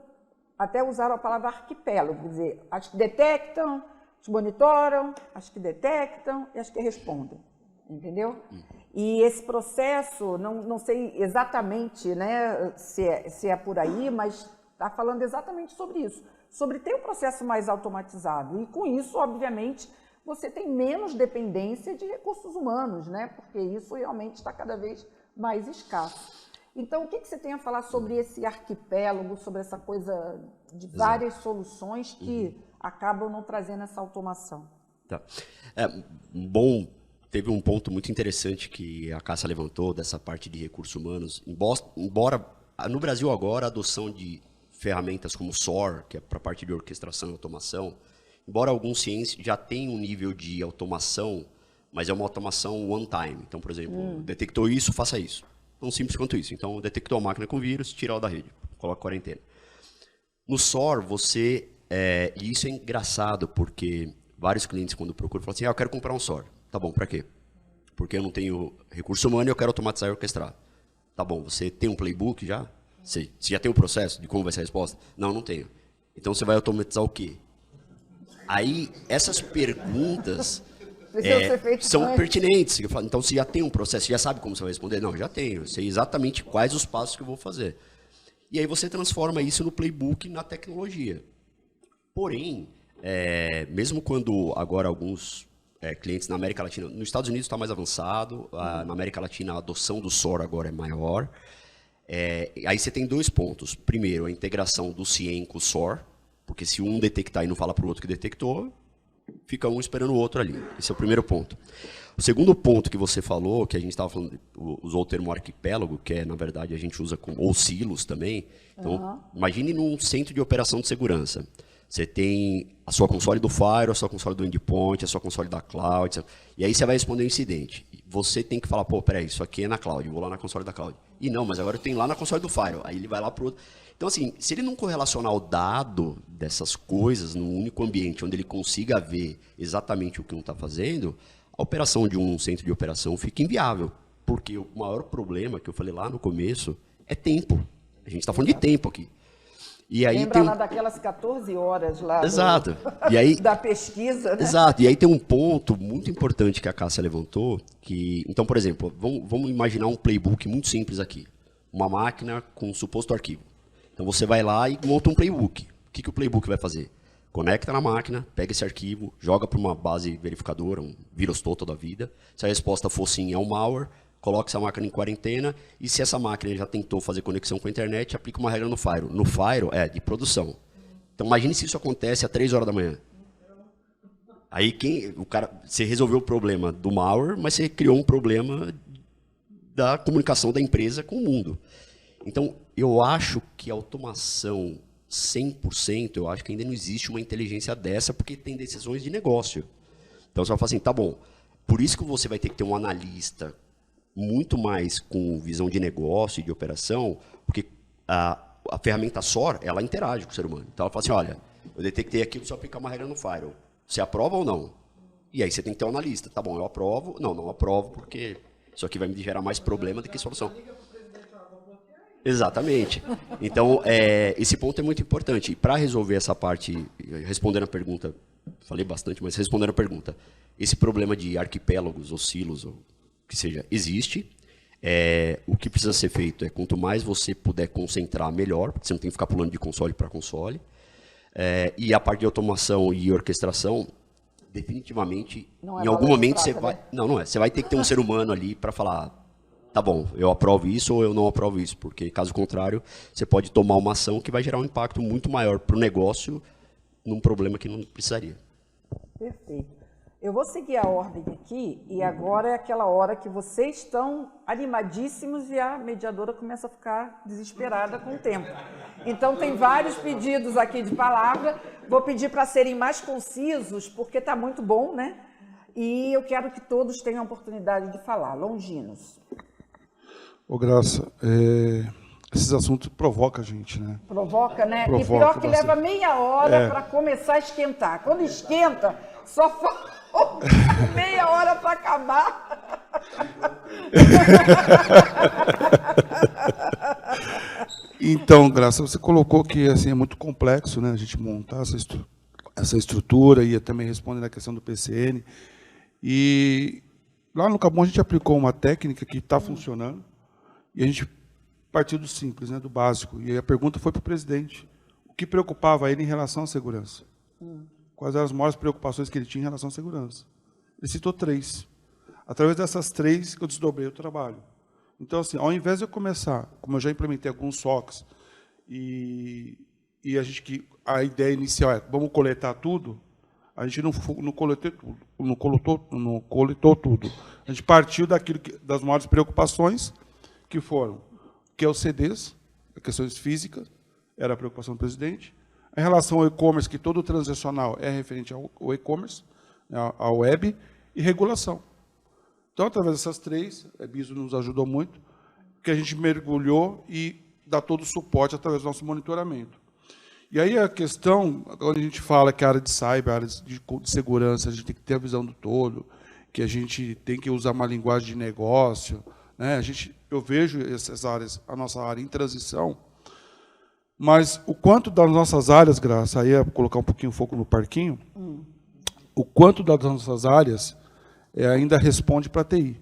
até usaram a palavra arquipélago, quer dizer, as que detectam, as que monitoram, as que detectam e as que respondem, entendeu? E esse processo, não sei exatamente, né, se é por aí, mas está falando exatamente sobre isso, sobre ter um processo mais automatizado. E com isso, obviamente, você tem menos dependência de recursos humanos, né, porque isso realmente está cada vez mais escasso. Então, o que você tem a falar sobre esse arquipélago, sobre essa coisa de várias soluções que acabam não trazendo essa automação?
Tá. Teve um ponto muito interessante que a Cássia levantou, dessa parte de recursos humanos. Embora no Brasil agora a adoção de ferramentas como SOAR, que é para a parte de orquestração e automação, embora alguns ciências já tenham um nível de automação, mas é uma automação one time. Então, por exemplo, detectou isso, faça isso. Tão simples quanto isso. Então, detectou a máquina com vírus, tira ela da rede, coloca quarentena. No SOAR, e isso é engraçado, porque vários clientes, quando procuram, falam assim, eu quero comprar um SOAR. Tá bom, para quê? Porque eu não tenho recurso humano e eu quero automatizar e orquestrar. Tá bom, você tem um playbook já? Você já tem um processo de como vai ser a resposta? Não tenho. Então você vai automatizar o quê? Aí, essas perguntas são pertinentes. Então, você já tem um processo, você já sabe como você vai responder? Não, já tenho. Eu sei exatamente quais os passos que eu vou fazer. E aí você transforma isso no playbook, na tecnologia. Porém, mesmo quando agora alguns clientes na América Latina, nos Estados Unidos está mais avançado, na América Latina a adoção do SOAR agora é maior. Aí você tem dois pontos. Primeiro, a integração do CIEM com o SOAR, porque se um detectar e não fala para o outro que detectou, fica um esperando o outro ali. Esse é o primeiro ponto. O segundo ponto que você falou, que a gente estava falando, usou o termo arquipélago, que é, na verdade, a gente usa ou silos também. Então, imagine num centro de operação de segurança. Você tem a sua console do Firewall, a sua console do Endpoint, a sua console da Cloud, e aí você vai responder um incidente. Você tem que falar, pô, peraí, isso aqui é na Cloud, eu vou lá na console da Cloud. E não, mas agora eu tenho lá na console do Firewall. Aí ele vai lá para o outro. Então, assim, se ele não correlacionar o dado dessas coisas num único ambiente, onde ele consiga ver exatamente o que um está fazendo, a operação de um centro de operação fica inviável. Porque o maior problema, que eu falei lá no começo, é tempo. A gente está falando de tempo aqui. E aí
Lembra
tem
lá daquelas 14 horas lá
Exato. E aí,
da pesquisa, né?
Exato. E aí tem um ponto muito importante que a Cássia levantou, que, então, por exemplo, vamos imaginar um playbook muito simples aqui. Uma máquina com um suposto arquivo. Então você vai lá e monta um playbook. O que o playbook vai fazer? Conecta na máquina, pega esse arquivo, joga para uma base verificadora, um vírus total da vida. Se a resposta for sim, é um malware, coloca essa máquina em quarentena, e se essa máquina já tentou fazer conexão com a internet, aplica uma regra no Firewall. No Firewall é de produção. Então imagine se isso acontece às 3 horas da manhã. Aí você resolveu o problema do malware, mas você criou um problema da comunicação da empresa com o mundo. Então, eu acho que a automação 100%, eu acho que ainda não existe uma inteligência dessa, porque tem decisões de negócio. Então, você vai falar assim, tá bom, por isso que você vai ter que ter um analista muito mais com visão de negócio e de operação, porque a ferramenta SOAR, ela interage com o ser humano. Então, ela fala assim, olha, eu detectei aqui, só aplicar uma regra no Firewall. Você aprova ou não? E aí você tem que ter um analista. Tá bom, eu aprovo. Não aprovo, porque isso aqui vai me gerar mais problema do que solução. Exatamente. Então, esse ponto é muito importante. E para resolver essa parte, respondendo a pergunta, falei bastante, mas respondendo a pergunta, esse problema de arquipélagos ou silos, ou que seja, existe. O que precisa ser feito é, quanto mais você puder concentrar, melhor, porque você não tem que ficar pulando de console para console. E a parte de automação e orquestração, definitivamente, em algum momento você vai... Não é. Você vai ter que ter um ser humano ali para falar, tá bom, eu aprovo isso ou eu não aprovo isso, porque caso contrário, você pode tomar uma ação que vai gerar um impacto muito maior para o negócio num problema que não precisaria.
Perfeito. Eu vou seguir a ordem aqui e agora é aquela hora que vocês estão animadíssimos e a mediadora começa a ficar desesperada com o tempo. Então, tem vários pedidos aqui de palavra. Vou pedir para serem mais concisos, porque está muito bom, né? E eu quero que todos tenham a oportunidade de falar. Longinos.
Ô, Graça, esses assuntos provocam a gente, né?
Provoca, né?
Provoca
e pior que
bastante.
leva meia hora para começar a esquentar. Quando esquenta, só falta meia hora para acabar.
Então, Graça, você colocou que assim, é muito complexo, né, a gente montar essa estrutura e também responder na questão do PCN. E lá no Cabum a gente aplicou uma técnica que está funcionando e a gente partiu do simples, né, do básico. E aí a pergunta foi para o presidente. O que preocupava ele em relação à segurança? Quais eram as maiores preocupações que ele tinha em relação à segurança? Ele citou 3. Através dessas 3 que eu desdobrei o trabalho. Então, assim, ao invés de eu começar, como eu já implementei alguns SOCs, e a ideia inicial é, vamos coletar tudo, a gente não coletou tudo. A gente partiu das maiores preocupações, que foram QLCDs, questões físicas, era a preocupação do presidente. Em relação ao e-commerce, que todo transacional é referente ao e-commerce, à web, e regulação. Então, através dessas 3, a BISO nos ajudou muito, que a gente mergulhou e dá todo o suporte através do nosso monitoramento. E aí a questão, quando a gente fala que a área de cyber, a área de segurança, a gente tem que ter a visão do todo, que a gente tem que usar uma linguagem de negócio, né? Eu vejo essas áreas, a nossa área em transição, mas o quanto das nossas áreas, Graça, aí é colocar um pouquinho o foco no parquinho, o quanto das nossas áreas ainda responde para a TI.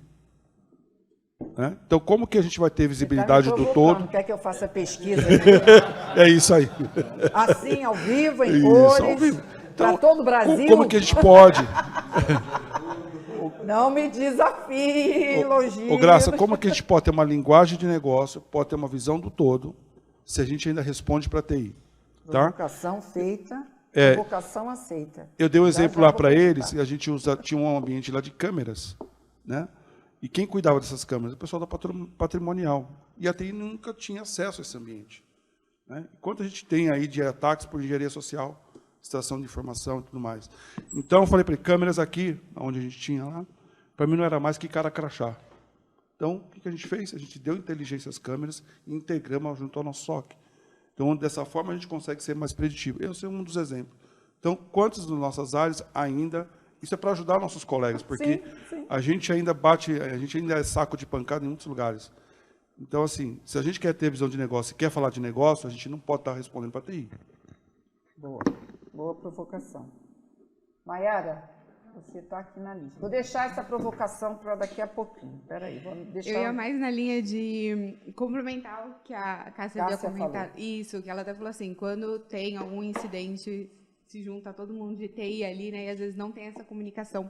Né? Então, como que a gente vai ter visibilidade do todo?
Quer que eu faça pesquisa?
É isso aí.
Assim, ao vivo, em cores, para todo o Brasil?
Como que a gente pode?
Não me desafie, Longinos.
Graça, como que a gente pode ter uma linguagem de negócio, pode ter uma visão do todo, se a gente ainda responde para a TI?
Provocação feita. Provocação aceita.
Eu dei um
Já
exemplo
já
lá
vou
para
perguntar.
eles, e a gente tinha um ambiente lá de câmeras, né? E quem cuidava dessas câmeras? O pessoal da patrimonial. E a TI nunca tinha acesso a esse ambiente, né? Enquanto a gente tem aí de ataques por engenharia social, extração de informação e tudo mais. Então, eu falei para ele, câmeras aqui, onde a gente tinha lá, para mim não era mais que cara crachá. Então, o que a gente fez? A gente deu inteligência às câmeras e integramos junto ao nosso SOC. Então, dessa forma, a gente consegue ser mais preditivo. Eu sou um dos exemplos. Então, quantas das nossas áreas ainda... Isso é para ajudar nossos colegas, porque
sim.
a gente ainda bate, a gente ainda é saco de pancada em muitos lugares. Então, assim, se a gente quer ter visão de negócio e quer falar de negócio, a gente não pode estar respondendo para a TI.
Boa provocação. Maiara, você está aqui na lista. Vou deixar essa provocação para daqui a pouquinho. Espera aí, vamos deixar...
Eu ia mais na linha de complementar o que a Cássia havia comentado.
falou.
Isso, que ela até falou assim, quando tem algum incidente, se junta todo mundo de TI ali, né, e às vezes não tem essa comunicação.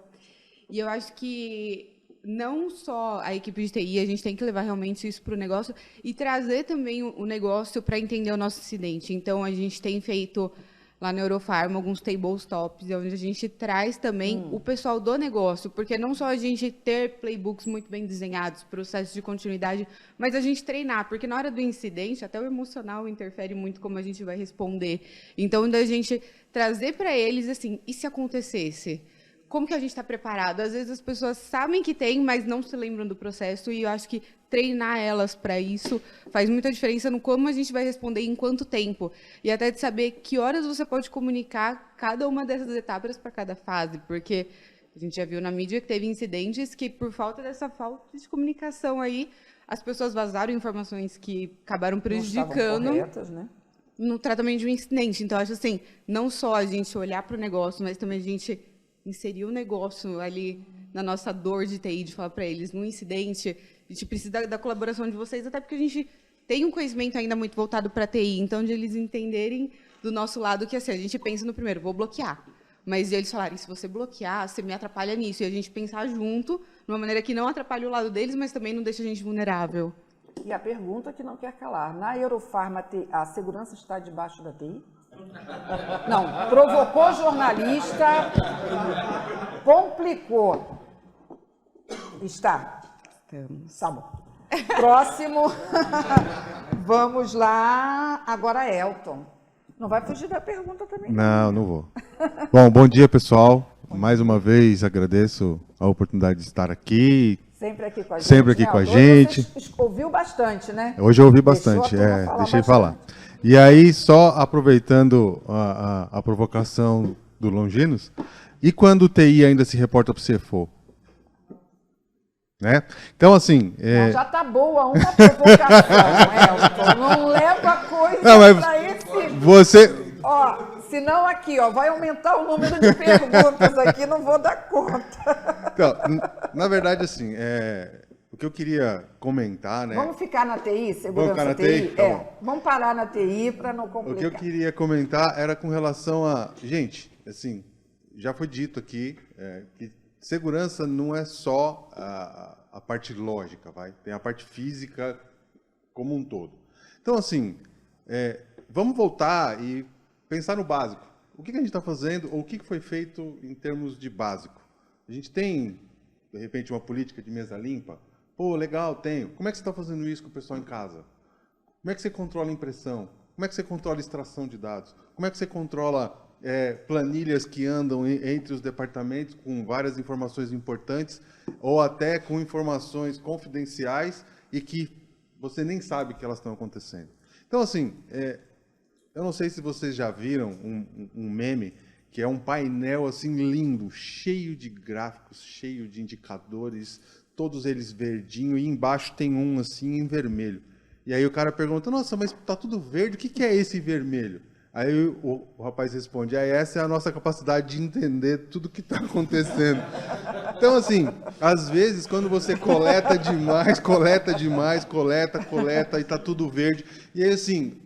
E eu acho que não só a equipe de TI, a gente tem que levar realmente isso para o negócio e trazer também o negócio para entender o nosso incidente. Então, a gente tem feito lá na Eurofarma alguns tabletops, onde a gente traz também o pessoal do negócio, porque não só a gente ter playbooks muito bem desenhados, processos de continuidade, mas a gente treinar, porque na hora do incidente, até o emocional interfere muito como a gente vai responder. Então, da gente trazer para eles, assim, e se acontecesse? Como que a gente está preparado? Às vezes as pessoas sabem que tem, mas não se lembram do processo, e eu acho que treinar elas para isso faz muita diferença no como a gente vai responder em quanto tempo. E até de saber que horas você pode comunicar cada uma dessas etapas para cada fase, porque a gente já viu na mídia que teve incidentes que, por falta dessa falta de comunicação aí, as pessoas vazaram informações que acabaram prejudicando
corretas, né?
no tratamento de um incidente. Então, acho assim, não só a gente olhar para o negócio, mas também a gente inserir o negócio ali na nossa dor de TI, de falar para eles, num incidente, a gente precisa da colaboração de vocês, até porque a gente tem um conhecimento ainda muito voltado para TI, então de eles entenderem do nosso lado que assim, a gente pensa no primeiro, vou bloquear, mas eles falarem, se você bloquear, você me atrapalha nisso, e a gente pensar junto, de uma maneira que não atrapalhe o lado deles, mas também não deixa a gente vulnerável.
E a pergunta que não quer calar, na Eurofarma a segurança está debaixo da TI? Não, provocou jornalista, complicou. Está. Tá bom. Próximo. Vamos lá. Agora, Elton. Não vai fugir da pergunta também.
Não vou. Bom, bom dia, pessoal. Mais uma vez, agradeço a oportunidade de estar aqui.
Sempre aqui com a gente.
Sempre aqui com a gente.
Você ouviu bastante, né?
Hoje eu ouvi bastante, deixei falar. E aí, só aproveitando a provocação do Longinos, e quando o TI ainda se reporta para o CFO? Né? Então, assim...
Não, já está boa uma provocação, Elton. Não leva a coisa para esse...
Você...
Ó, senão aqui, ó, vai aumentar o número de perguntas aqui, não vou dar conta.
Então, na verdade, assim, o que eu queria comentar, né?
Vamos ficar na TI, segurança
vamos ficar na TI? Tá
vamos parar na TI para não complicar.
O que eu queria comentar era com relação a... Gente, assim, já foi dito aqui que segurança não é só a parte lógica, tem a parte física como um todo. Então, assim, vamos voltar e pensar no básico. O que a gente está fazendo, ou o que foi feito em termos de básico? A gente tem, de repente, uma política de mesa limpa? Pô, legal, tenho. Como é que você está fazendo isso com o pessoal em casa? Como é que você controla a impressão? Como é que você controla a extração de dados? Como é que você controla planilhas que andam entre os departamentos com várias informações importantes ou até com informações confidenciais e que você nem sabe que elas estão acontecendo? Então, assim, eu não sei se vocês já viram um meme que é um painel assim lindo, cheio de gráficos, cheio de indicadores, todos eles verdinho, e embaixo tem um assim em vermelho. E aí o cara pergunta, nossa, mas tá tudo verde, o que é esse vermelho? Aí o rapaz responde, essa é a nossa capacidade de entender tudo que está acontecendo. Então, assim, às vezes, quando você coleta demais, coleta, e tá tudo verde. E aí, assim,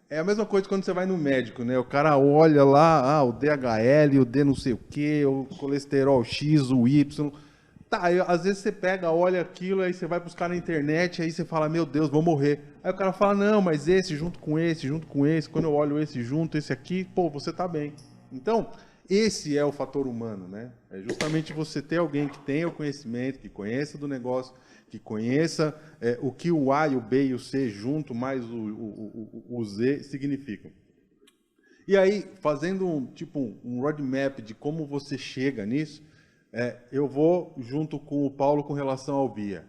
é a mesma coisa quando você vai no médico, né? O cara olha lá, o DHL, o D não sei o quê, o colesterol X, o Y. Tá, às vezes você pega, olha aquilo, aí você vai buscar na internet, aí você fala, meu Deus, vou morrer. Aí o cara fala, não, mas esse junto com esse, quando eu olho esse junto, esse aqui, pô, você tá bem. Então, esse é o fator humano, né? É justamente você ter alguém que tenha o conhecimento, que conheça do negócio, que conheça o que o A e o B e o C junto, mais o Z, significam. E aí, fazendo um roadmap de como você chega nisso, eu vou junto com o Paulo com relação ao BIA.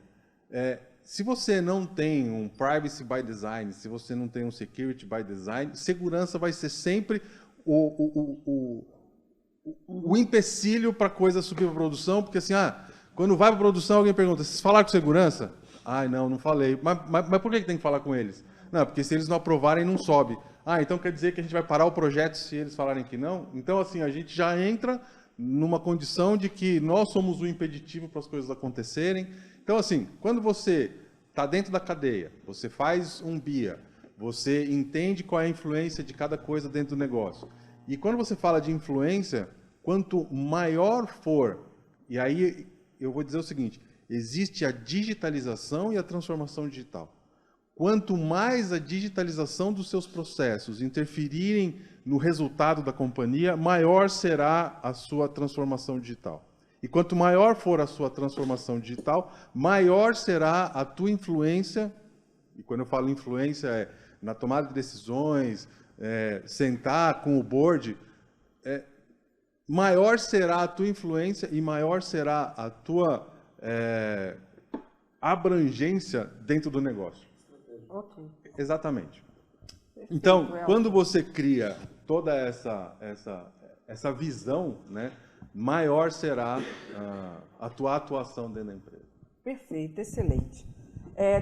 Se você não tem um Privacy by Design, se você não tem um Security by Design, segurança vai ser sempre o empecilho para a coisa subir para produção, porque assim, quando vai para produção, alguém pergunta, vocês falaram com segurança? Não falei. Mas por que tem que falar com eles? Não, porque se eles não aprovarem, não sobe. Então quer dizer que a gente vai parar o projeto se eles falarem que não? Então, assim, a gente já entra numa condição de que nós somos o impeditivo para as coisas acontecerem. Então, assim, quando você está dentro da cadeia, você faz um BIA, você entende qual é a influência de cada coisa dentro do negócio. E quando você fala de influência, quanto maior for, e aí eu vou dizer o seguinte, existe a digitalização e a transformação digital. Quanto mais a digitalização dos seus processos interferirem no resultado da companhia, maior será a sua transformação digital. E quanto maior for a sua transformação digital, maior será a tua influência, e quando eu falo influência na tomada de decisões, sentar com o board, maior será a tua influência e maior será a tua abrangência dentro do negócio.
Ok.
Exatamente.
Perfeito,
Então, quando você cria toda essa visão, né, maior será a tua atuação dentro da empresa.
Perfeito, excelente.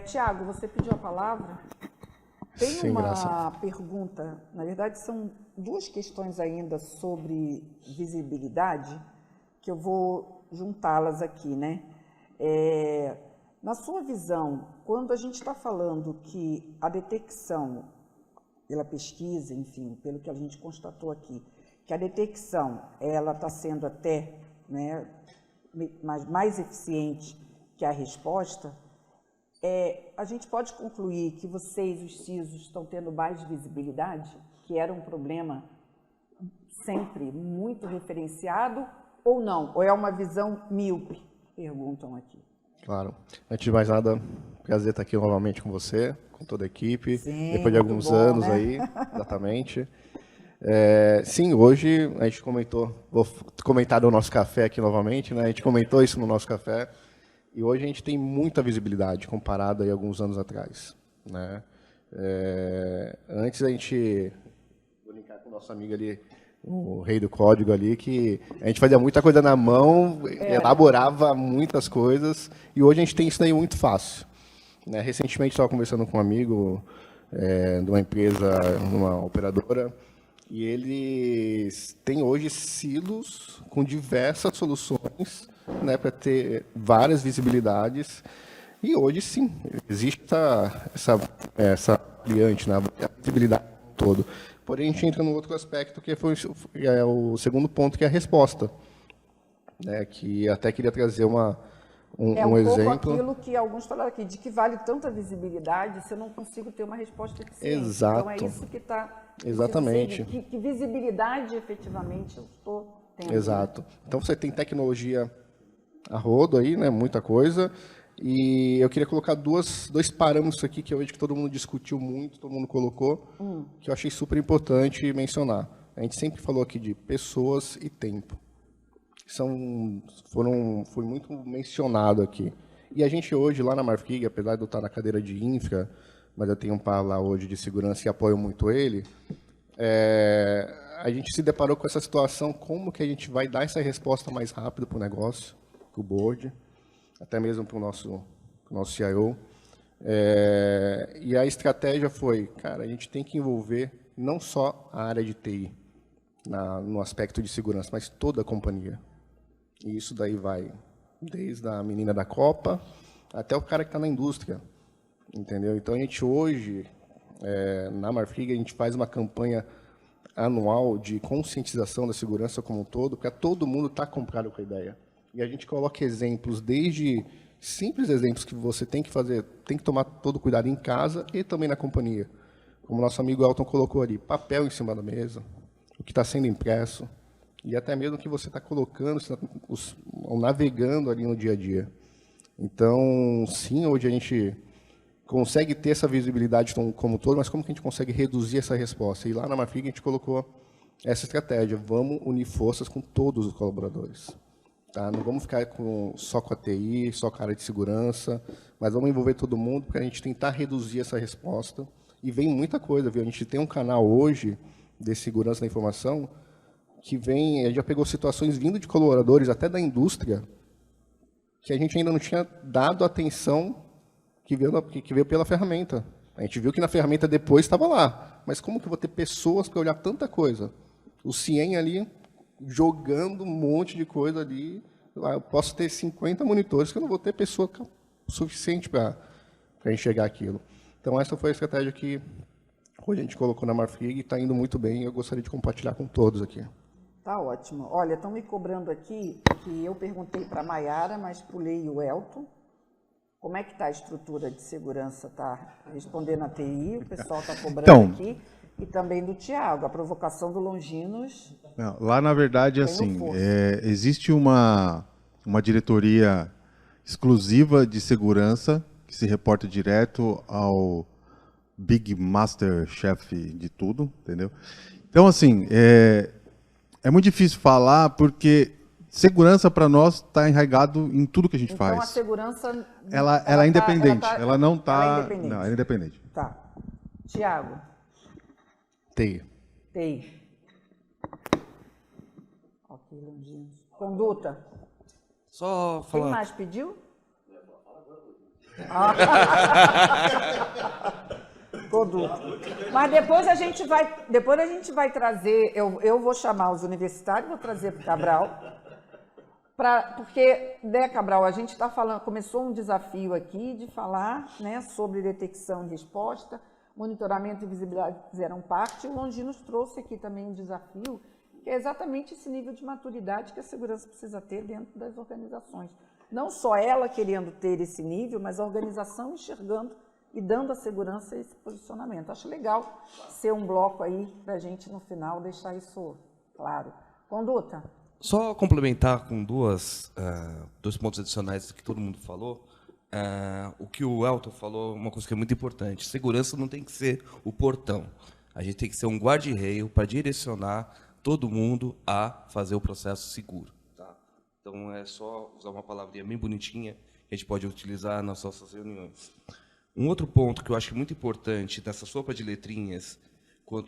Tiago, você pediu a palavra? Tem uma pergunta, na verdade são duas questões ainda sobre visibilidade, que eu vou juntá-las aqui, né? Na sua visão, quando a gente está falando que a detecção, pela pesquisa, enfim, pelo que a gente constatou aqui, que a detecção ela está sendo até, né, mais eficiente que a resposta, a gente pode concluir que vocês, os CISOs, estão tendo mais visibilidade, que era um problema sempre muito referenciado, ou não? Ou é uma visão míope? Perguntam aqui.
Claro. Antes de mais nada, prazer estar aqui novamente com você, com toda a equipe,
Sim,
depois de alguns
bom,
anos,
né?
aí, exatamente. Sim, hoje a gente comentou, vou comentar do nosso café aqui novamente, né? A gente comentou isso no nosso café, e hoje a gente tem muita visibilidade comparada a alguns anos atrás, né? Antes a gente, vou linkar com o nosso amigo ali, o rei do código ali, que a gente fazia muita coisa na mão, elaborava muitas coisas, e hoje a gente tem isso daí muito fácil, né? Recentemente estava conversando com um amigo de uma empresa, uma operadora, e eles têm hoje silos com diversas soluções, né, para ter várias visibilidades, e hoje sim, existe essa variante, né, a visibilidade todo. Porém, a gente entra no outro aspecto, que é o segundo ponto, que é a resposta, né, que até queria trazer um exemplo.
Pouco aquilo que alguns falaram aqui, de que vale tanta visibilidade se eu não consigo ter uma resposta eficiente.
Exato.
Então, é isso que está...
Exatamente.
Que visibilidade, efetivamente, eu estou tendo.
Exato. Então, você tem tecnologia a rodo aí, né, muita coisa, e eu queria colocar dois parâmetros aqui que eu vejo que todo mundo discutiu muito, todo mundo colocou, que eu achei super importante mencionar. A gente sempre falou aqui de pessoas e tempo. Foi muito mencionado aqui. E a gente hoje, lá na Marfrig, apesar de eu estar na cadeira de infra, mas eu tenho um par lá hoje de segurança e apoio muito ele, a gente se deparou com essa situação, como que a gente vai dar essa resposta mais rápido para o negócio, para o board, até mesmo para o nosso CIO. E a estratégia foi, cara, a gente tem que envolver não só a área de TI, no aspecto de segurança, mas toda a companhia. E isso daí vai desde a menina da Copa até o cara que está na indústria, entendeu? Então, a gente hoje, na Marfrig, a gente faz uma campanha anual de conscientização da segurança como um todo, para todo mundo estar comprado com a ideia. E a gente coloca exemplos, desde simples exemplos que você tem que fazer, tem que tomar todo cuidado em casa e também na companhia. Como nosso amigo Elton colocou ali, papel em cima da mesa, o que está sendo impresso, e até mesmo o que você está colocando, ou navegando ali no dia a dia. Então, sim, hoje a gente consegue ter essa visibilidade como todo, mas como que a gente consegue reduzir essa resposta? E lá na Marfrig a gente colocou essa estratégia, vamos unir forças com todos os colaboradores. Tá? Não vamos ficar só com a TI, só com a área de segurança, mas vamos envolver todo mundo para a gente tentar reduzir essa resposta. E vem muita coisa, viu? A gente tem um canal hoje de segurança da informação que vem, a gente já pegou situações vindo de colaboradores, até da indústria, que a gente ainda não tinha dado atenção que veio pela ferramenta. A gente viu que na ferramenta depois estava lá, mas como que eu vou ter pessoas para olhar tanta coisa? O CIEM ali jogando um monte de coisa ali, eu posso ter 50 monitores que eu não vou ter pessoa suficiente para enxergar aquilo. Então essa foi a estratégia que hoje a gente colocou na Marfrig e está indo muito bem e eu gostaria de compartilhar com todos aqui.
Tá ótimo. Olha, estão me cobrando aqui que eu perguntei para a Maiara, mas pulei o Elton. Como é que está a estrutura de segurança? Está respondendo a TI, o pessoal está cobrando aqui. E também do Tiago, a provocação do Longinos.
Não, lá, na verdade, assim, existe uma diretoria exclusiva de segurança que se reporta direto ao Big Master Chef de tudo, entendeu? Então, assim, é muito difícil falar porque segurança para nós está enraizado em tudo que a gente faz.
Então a segurança
ela é independente, ela não está, não, ela é independente.
Tá. Tiago.
TI.
Ok, Longinos. Conduta.
Só falar.
Quem mais pediu? Conduta. Mas depois a gente vai trazer, eu vou chamar os universitários, vou trazer para o Cabral, porque, né, Cabral, a gente está falando, começou um desafio aqui de falar, né, sobre detecção e resposta, monitoramento e visibilidade fizeram parte, e o Longinos trouxe aqui também um desafio, que é exatamente esse nível de maturidade que a segurança precisa ter dentro das organizações. Não só ela querendo ter esse nível, mas a organização enxergando e dando à segurança esse posicionamento. Acho legal ser um bloco aí para a gente, no final, deixar isso claro. Conduta.
Só complementar com dois pontos adicionais que todo mundo falou. O que o Elton falou, uma coisa que é muito importante. Segurança não tem que ser o portão. A gente tem que ser um guarda-reio para direcionar todo mundo a fazer o processo seguro. Tá? Então, é só usar uma palavrinha bem bonitinha que a gente pode utilizar nas nossas reuniões. Um outro ponto que eu acho muito importante dessa sopa de letrinhas com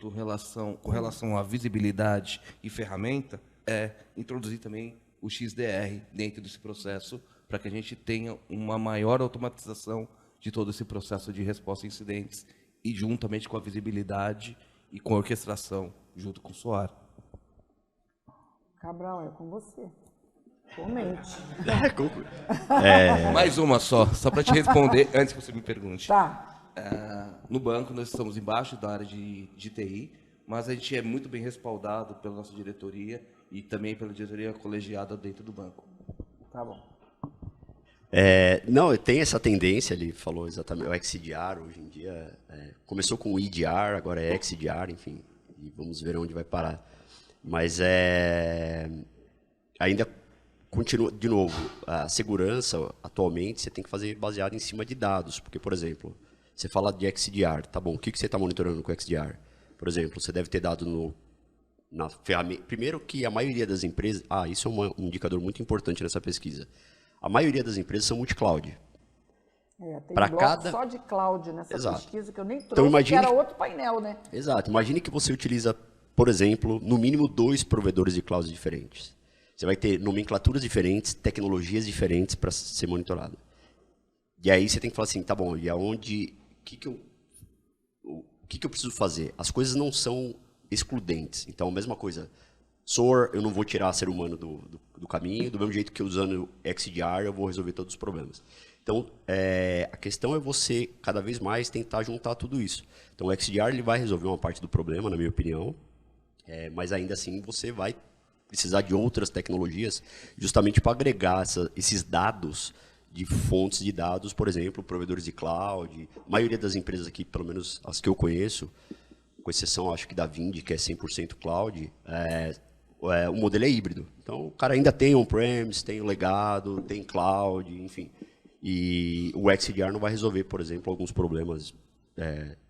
relação à visibilidade e ferramenta é introduzir também o XDR dentro desse processo para que a gente tenha uma maior automatização de todo esse processo de resposta a incidentes e juntamente com a visibilidade e com a orquestração junto com o SOAR.
Cabral, é com você. Comente.
Mais uma só para te responder antes que você me pergunte.
Tá.
No banco nós estamos embaixo da área de TI, mas a gente é muito bem respaldado pela nossa diretoria e também pela diretoria colegiada dentro do banco.
Tá bom.
Não, tem essa tendência, ele falou exatamente, o XDR hoje em dia, começou com o EDR, agora é XDR, enfim, e vamos ver onde vai parar. Mas ainda continua, de novo, a segurança, atualmente, você tem que fazer baseado em cima de dados, porque, por exemplo, você fala de XDR, tá bom, o que você está monitorando com XDR? Por exemplo, você deve ter dado na ferramenta, primeiro que a maioria das empresas, isso é um indicador muito importante nessa pesquisa, a maioria das empresas são multi-cloud.
Tem um bloco só de cloud nessa pesquisa que eu nem trouxe,
então, imagine
que era outro painel, né?
Exato. Imagine que você utiliza, por exemplo, no mínimo 2 provedores de cloud diferentes. Você vai ter nomenclaturas diferentes, tecnologias diferentes para ser monitorado. E aí você tem que falar assim, tá bom, e aonde, o que eu preciso fazer? As coisas não são excludentes. Então, a mesma coisa, SOAR, eu não vou tirar ser humano do caminho, do mesmo jeito que usando XDR eu vou resolver todos os problemas. Então, a questão é você, cada vez mais, tentar juntar tudo isso. Então, o XDR ele vai resolver uma parte do problema, na minha opinião, mas ainda assim você vai precisar de outras tecnologias justamente para agregar esses dados de fontes de dados, por exemplo, provedores de cloud. A maioria das empresas aqui, pelo menos as que eu conheço, com exceção, acho que da Vind, que é 100% cloud, o modelo é híbrido. Então, o cara ainda tem on-premise, tem o legado, tem cloud, enfim. E o XDR não vai resolver, por exemplo, alguns problemas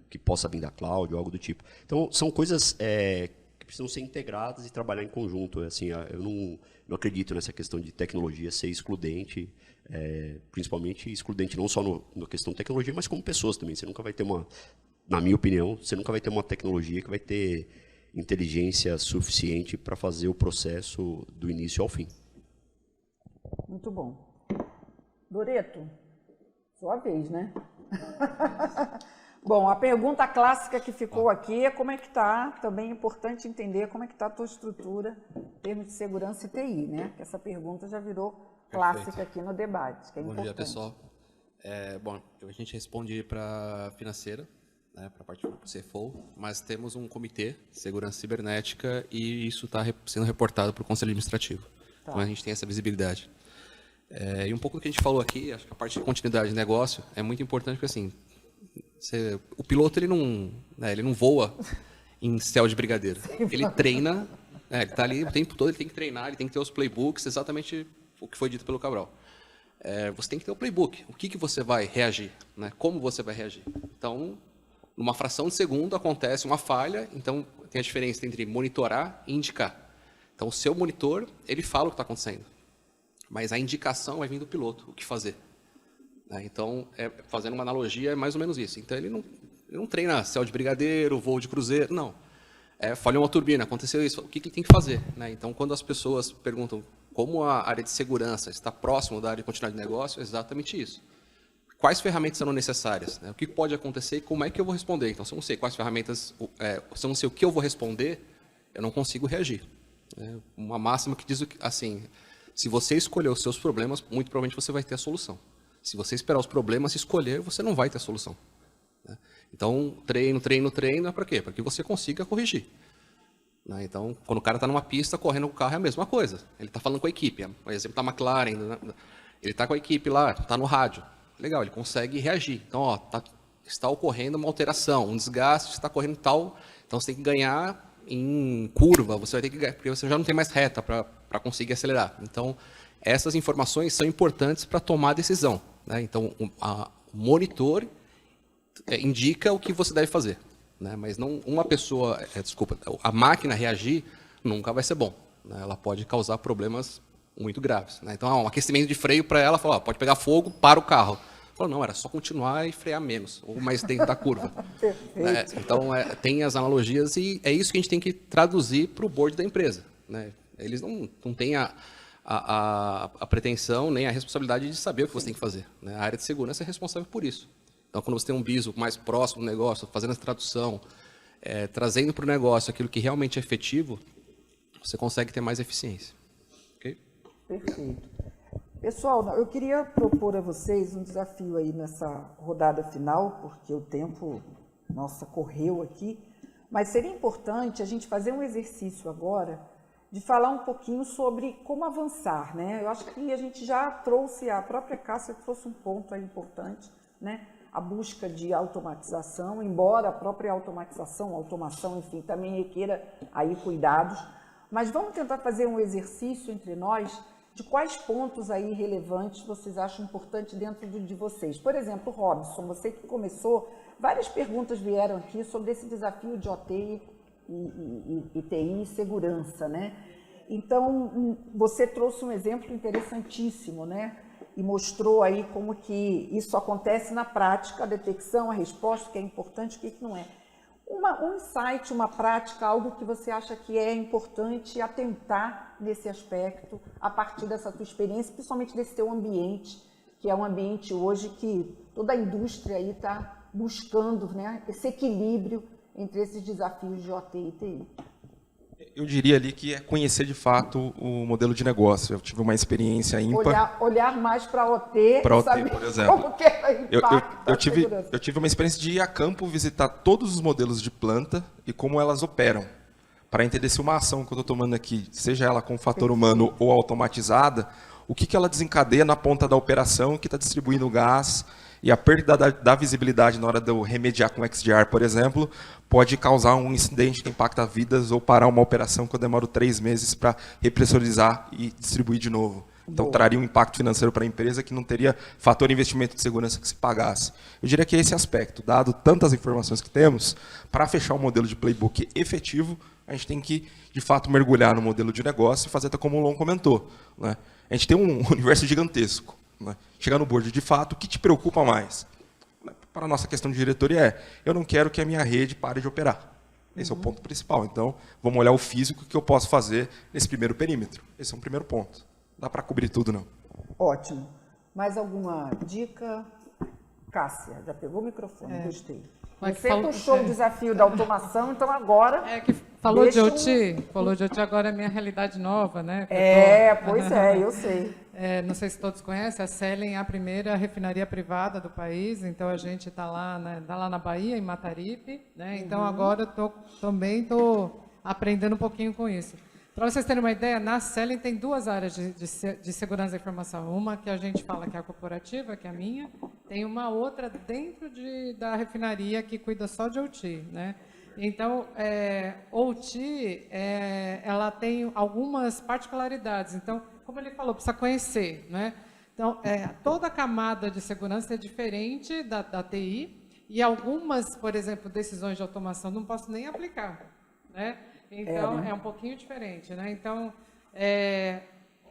que possa vir da cloud ou algo do tipo. Então, são coisas que precisam ser integradas e trabalhar em conjunto. Assim, eu não acredito nessa questão de tecnologia ser excludente, principalmente excludente não só na questão de tecnologia, mas como pessoas também. Você nunca vai ter na minha opinião, você nunca vai ter uma tecnologia que vai ter inteligência suficiente para fazer o processo do início ao fim.
Muito bom. Doreto, sua vez, né? Bom, a pergunta clássica que ficou aqui é como é que está, também é importante entender como é que está a tua estrutura em termos de segurança e TI, né? Que essa pergunta já virou clássica aqui no debate, que é importante.
Bom dia, pessoal. Bom, a gente responde para a financeira, né, para a parte do CFO, mas temos um comitê de segurança cibernética e isso está sendo reportado para o Conselho Administrativo. Tá. Então a gente tem essa visibilidade. E um pouco do que a gente falou aqui, acho que a parte de continuidade de negócio é muito importante, porque assim, o piloto ele não voa em céu de brigadeiro. Ele treina, ele está ali o tempo todo, ele tem que treinar, ele tem que ter os playbooks, exatamente o que foi dito pelo Cabral. Você tem que ter o playbook, o que você vai reagir, né? Como você vai reagir. Então, numa fração de segundo acontece uma falha, então tem a diferença entre monitorar e indicar. Então, o seu monitor, ele fala o que está acontecendo, mas a indicação vai vir do piloto, o que fazer. Então, fazendo uma analogia, é mais ou menos isso. Então, ele não treina céu de brigadeiro, voo de cruzeiro, não. Falhou uma turbina, aconteceu isso, o que ele tem que fazer? Então, quando as pessoas perguntam como a área de segurança está próximo da área de continuidade de negócio, é exatamente isso. Quais ferramentas serão necessárias? O que pode acontecer e como é que eu vou responder? Então, se eu não sei quais ferramentas, se eu não sei o que eu vou responder, eu não consigo reagir. Uma máxima que diz assim, se você escolher os seus problemas, muito provavelmente você vai ter a solução. Se você esperar os problemas e escolher, você não vai ter a solução. Então, treino é para quê? Para que você consiga corrigir. Então, quando o cara está numa pista, correndo com o carro é a mesma coisa. Ele está falando com a equipe. Por exemplo, da McLaren, ele está com a equipe lá, está no rádio. Legal, ele consegue reagir. Então, está ocorrendo uma alteração, um desgaste, está correndo tal. Então, você tem que ganhar em curva, você vai ter que ganhar, porque você já não tem mais reta para conseguir acelerar. Então, essas informações são importantes para tomar a decisão. Então, o monitor indica o que você deve fazer. Mas não uma pessoa, a máquina reagir nunca vai ser bom. Ela pode causar problemas muito graves. Então, um aquecimento de freio para ela, fala, pode pegar fogo, para o carro. Fala, não, era só continuar e frear menos, ou mais dentro da curva. Então, tem as analogias e é isso que a gente tem que traduzir para o board da empresa. Eles não têm a pretensão nem a responsabilidade de saber o que você tem que fazer. A área de segurança é responsável por isso. Então, quando você tem um BISO mais próximo do negócio, fazendo essa tradução, trazendo para o negócio aquilo que realmente é efetivo, você consegue ter mais eficiência. Okay?
Perfeito. Pessoal, eu queria propor a vocês um desafio aí nessa rodada final, porque o tempo, correu aqui, mas seria importante a gente fazer um exercício agora de falar um pouquinho sobre como avançar, né? Eu acho que a gente já trouxe, a própria Cássia trouxe um ponto aí importante, né? A busca de automatização, embora a própria automação, enfim, também requeira aí cuidados, mas vamos tentar fazer um exercício entre nós de quais pontos aí relevantes vocês acham importante dentro de vocês. Por exemplo, Robson, você que começou, várias perguntas vieram aqui sobre esse desafio de OT e TI e segurança, né? Então, você trouxe um exemplo interessantíssimo, né? E mostrou aí como que isso acontece na prática, a detecção, a resposta, o que é importante, o que não é. Um insight, uma prática, algo que você acha que é importante atentar nesse aspecto, a partir dessa tua experiência, principalmente desse teu ambiente, que é um ambiente hoje que toda a indústria aí está buscando, né, esse equilíbrio entre esses desafios de OT e TI.
Eu diria ali que é conhecer de fato o modelo de negócio. Eu tive uma experiência ímpar.
Olhar mais para a OT, saber
por exemplo.
Como que impacta
eu tive uma experiência de ir a campo visitar todos os modelos de planta e como elas operam. para entender se uma ação que eu estou tomando aqui, seja ela com fator humano ou automatizada, o que ela desencadeia na ponta da operação que está distribuindo o gás, e a perda da visibilidade na hora de eu remediar com XDR, por exemplo, pode causar um incidente que impacta vidas ou parar uma operação que eu demoro 3 meses para repressorizar e distribuir de novo. Então, traria um impacto financeiro para a empresa que não teria fator de investimento de segurança que se pagasse. Eu diria que é esse aspecto, dado tantas informações que temos, para fechar um modelo de playbook efetivo, a gente tem que, de fato, mergulhar no modelo de negócio e fazer até como o Lon comentou, né? A gente tem um universo gigantesco. Né? Chegar no board, de fato, o que te preocupa mais? Para a nossa questão de diretoria eu não quero que a minha rede pare de operar. Esse é o ponto principal. Então, vamos olhar o físico que eu posso fazer nesse primeiro perímetro. Esse é um primeiro ponto. Não dá para cobrir tudo, não.
Ótimo. Mais alguma dica? Cássia, já pegou o microfone, gostei. Você puxou o desafio da automação, então agora...
Falou de OT, agora é minha realidade nova, né?
Pois é, eu sei.
Não sei se todos conhecem, a Selen é a primeira refinaria privada do país, então a gente está lá, né, na Bahia, em Mataripe, né? Então agora também estou aprendendo um pouquinho com isso. Para vocês terem uma ideia, na Selen tem 2 áreas de segurança da informação. Uma que a gente fala que é a corporativa, que é a minha, tem uma outra dentro da refinaria que cuida só de OT, né? Então, OT, ela tem algumas particularidades. Então, como ele falou, precisa conhecer, né? Então, toda a camada de segurança é diferente da TI e algumas, por exemplo, decisões de automação não posso nem aplicar, né? Então, é um pouquinho diferente, né? Então,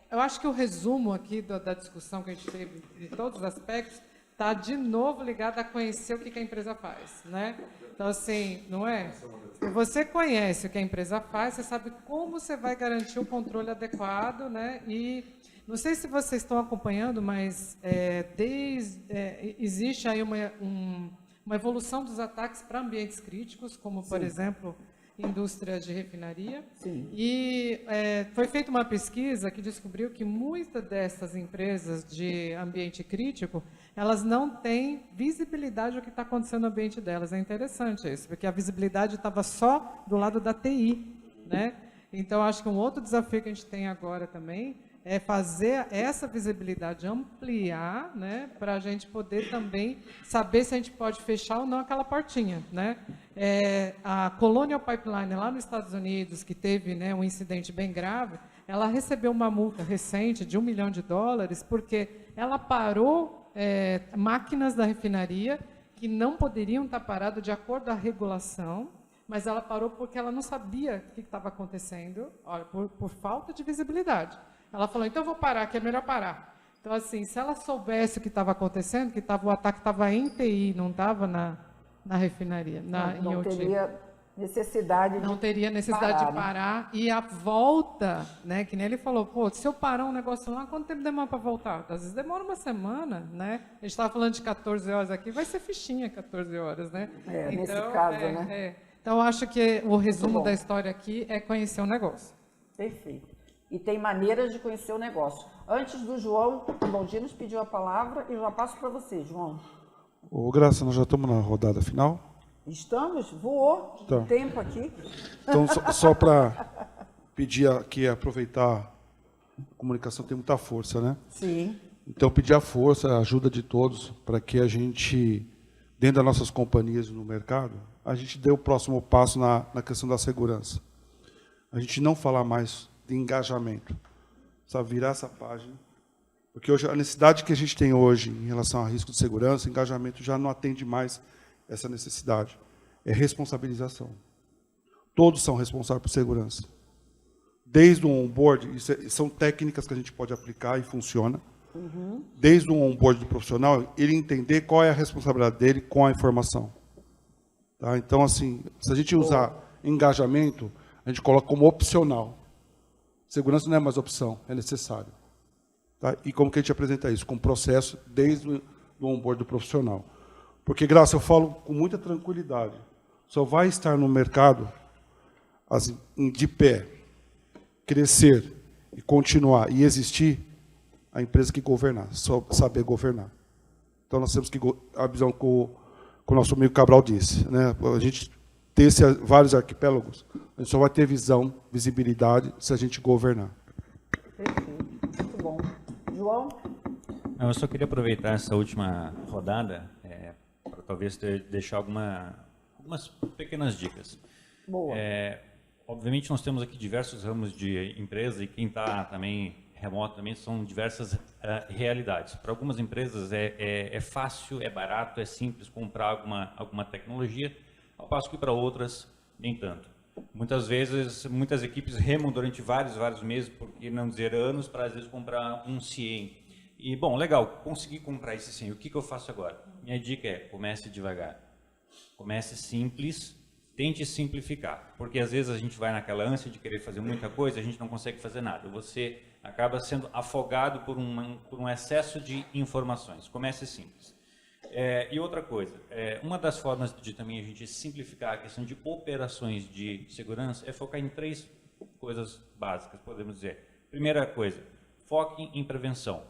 eu acho que o resumo aqui da discussão que a gente teve, de todos os aspectos, está de novo ligado a conhecer o que a empresa faz, né? Então, assim, não é? Se você conhece o que a empresa faz, você sabe como você vai garantir o controle adequado, né? E não sei se vocês estão acompanhando, mas existe aí uma evolução dos ataques para ambientes críticos, como, por exemplo, indústria de refinaria.
Sim.
E foi feita uma pesquisa que descobriu que muitas dessas empresas de ambiente crítico, elas não têm visibilidade do que está acontecendo no ambiente delas. É interessante isso, porque a visibilidade estava só do lado da TI, né? Então, acho que um outro desafio que a gente tem agora também é fazer essa visibilidade ampliar, né, para a gente poder também saber se a gente pode fechar ou não aquela portinha, né? A Colonial Pipeline, lá nos Estados Unidos, que teve, né, um incidente bem grave, ela recebeu uma multa recente de $1 milhão porque ela parou máquinas da refinaria que não poderiam estar paradas de acordo com a regulação, mas ela parou porque ela não sabia o que estava acontecendo, olha, por falta de visibilidade. Ela falou, então eu vou parar, que é melhor parar. Então, assim, se ela soubesse o que estava acontecendo, que o ataque estava em TI, não estava na refinaria,
não teria necessidade
de parar. E a volta, né, que nem ele falou, pô, se eu parar um negócio lá, quanto tempo demora para voltar? Às vezes demora uma semana, né? A gente estava falando de 14 horas aqui, vai ser fichinha 14 horas, né?
Então, nesse caso, né?
Então, acho que o resumo da história aqui é conhecer o negócio.
Perfeito. E tem maneiras de conhecer o negócio. Antes do João, o Longinos pediu a palavra e eu já passo para você, João.
Graça, nós já estamos na rodada final.
Estamos? Voou o tempo aqui.
Então, só para pedir aqui, aproveitar, a comunicação tem muita força, né?
Sim.
Então, pedir a força, a ajuda de todos, para que a gente, dentro das nossas companhias no mercado, a gente dê o próximo passo na questão da segurança. A gente não falar mais de engajamento, sabe, virar essa página, porque hoje a necessidade que a gente tem hoje em relação a risco de segurança, engajamento já não atende mais essa necessidade, é responsabilização. Todos são responsáveis por segurança. Desde o onboard, são técnicas que a gente pode aplicar e funciona, desde o onboard do profissional, ele entender qual é a responsabilidade dele com a informação. Tá? Então, assim, se a gente usar engajamento, a gente coloca como opcional. Segurança não é mais opção, é necessário. Tá? E como que a gente apresenta isso? Com o processo desde o onboard do profissional. Porque, Graça, eu falo com muita tranquilidade. Só vai estar no mercado assim, de pé, crescer e continuar e existir a empresa que governar, só saber governar. Então, nós temos que, a visão que o nosso amigo Cabral disse, né? A gente ter vários arquipélagos, a gente só vai ter visão, visibilidade, se a gente governar.
Perfeito, muito bom. João?
Eu só queria aproveitar essa última rodada para talvez deixar algumas pequenas dicas.
Boa.
Obviamente nós temos aqui diversos ramos de empresa e quem está também remoto também são diversas realidades. Para algumas empresas é fácil, é barato, é simples comprar alguma tecnologia, ao passo que para outras nem tanto. Muitas vezes, muitas equipes remam durante vários meses, por que não dizer anos, para às vezes comprar um CIEM. E, bom, legal, consegui comprar esse CIEM, o que eu faço agora? Minha dica é, comece devagar. Comece simples, tente simplificar, porque às vezes a gente vai naquela ânsia de querer fazer muita coisa, a gente não consegue fazer nada. Você acaba sendo afogado por um excesso de informações. Comece simples. E outra coisa, uma das formas de também a gente simplificar a questão de operações de segurança é focar em 3 coisas básicas, podemos dizer. Primeira coisa, foque em prevenção.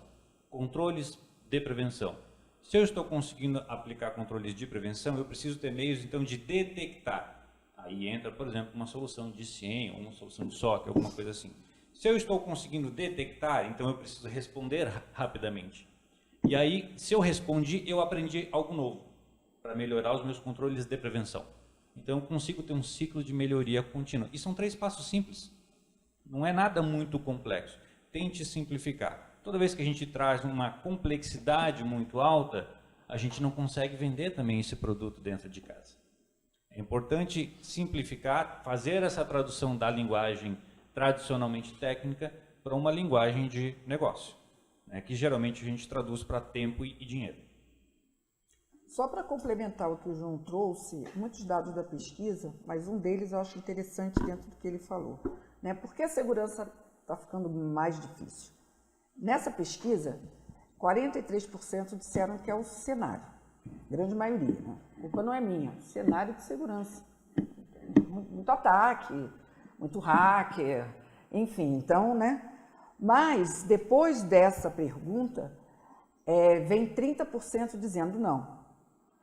Controles de prevenção. Se eu estou conseguindo aplicar controles de prevenção, eu preciso ter meios, então, de detectar. Aí entra, por exemplo, uma solução de CIEM, ou uma solução de SOC, alguma coisa assim. Se eu estou conseguindo detectar, então eu preciso responder rapidamente. E aí, se eu respondi, eu aprendi algo novo para melhorar os meus controles de prevenção. Então, eu consigo ter um ciclo de melhoria contínua. E são 3 passos simples. Não é nada muito complexo. Tente simplificar. Toda vez que a gente traz uma complexidade muito alta, a gente não consegue vender também esse produto dentro de casa. É importante simplificar, fazer essa tradução da linguagem tradicionalmente técnica para uma linguagem de negócio, né, que geralmente a gente traduz para tempo e dinheiro.
Só para complementar o que o João trouxe, muitos dados da pesquisa, mas um deles eu acho interessante dentro do que ele falou. Né? Por que a segurança está ficando mais difícil? Nessa pesquisa, 43% disseram que é o cenário, grande maioria. Né? A culpa não é minha, o cenário de segurança. Muito ataque, muito hacker, enfim, então, né? Mas, depois dessa pergunta, vem 30% dizendo não.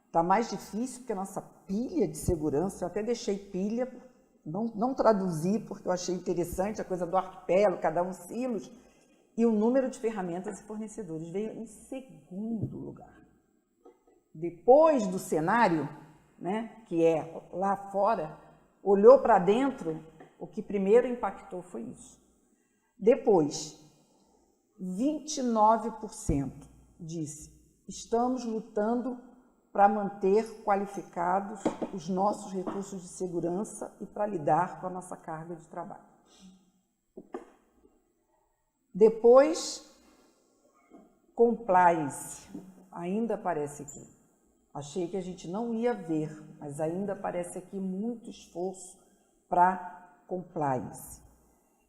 Está mais difícil porque a nossa pilha de segurança, eu até deixei pilha, não traduzi porque eu achei interessante a coisa do arquipélago, cada um silos, e o número de ferramentas e fornecedores veio em segundo lugar. Depois do cenário, né, que é lá fora, olhou para dentro, o que primeiro impactou foi isso. Depois, 29% disse, estamos lutando para manter qualificados os nossos recursos de segurança e para lidar com a nossa carga de trabalho. Depois, compliance, ainda aparece aqui. Achei que a gente não ia ver, mas ainda aparece aqui muito esforço para compliance.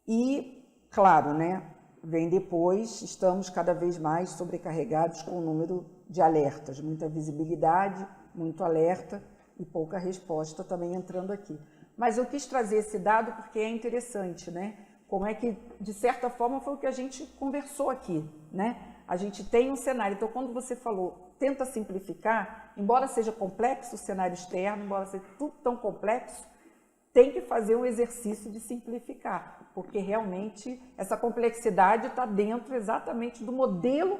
E, claro, né, vem depois, estamos cada vez mais sobrecarregados com o número de alertas, muita visibilidade, muito alerta e pouca resposta também entrando aqui. Mas eu quis trazer esse dado porque é interessante, né? Como é que, de certa forma, foi o que a gente conversou aqui, né? A gente tem um cenário, então quando você falou, tenta simplificar, embora seja complexo o cenário externo, embora seja tudo tão complexo, tem que fazer um exercício de simplificar, porque realmente essa complexidade está dentro exatamente do modelo,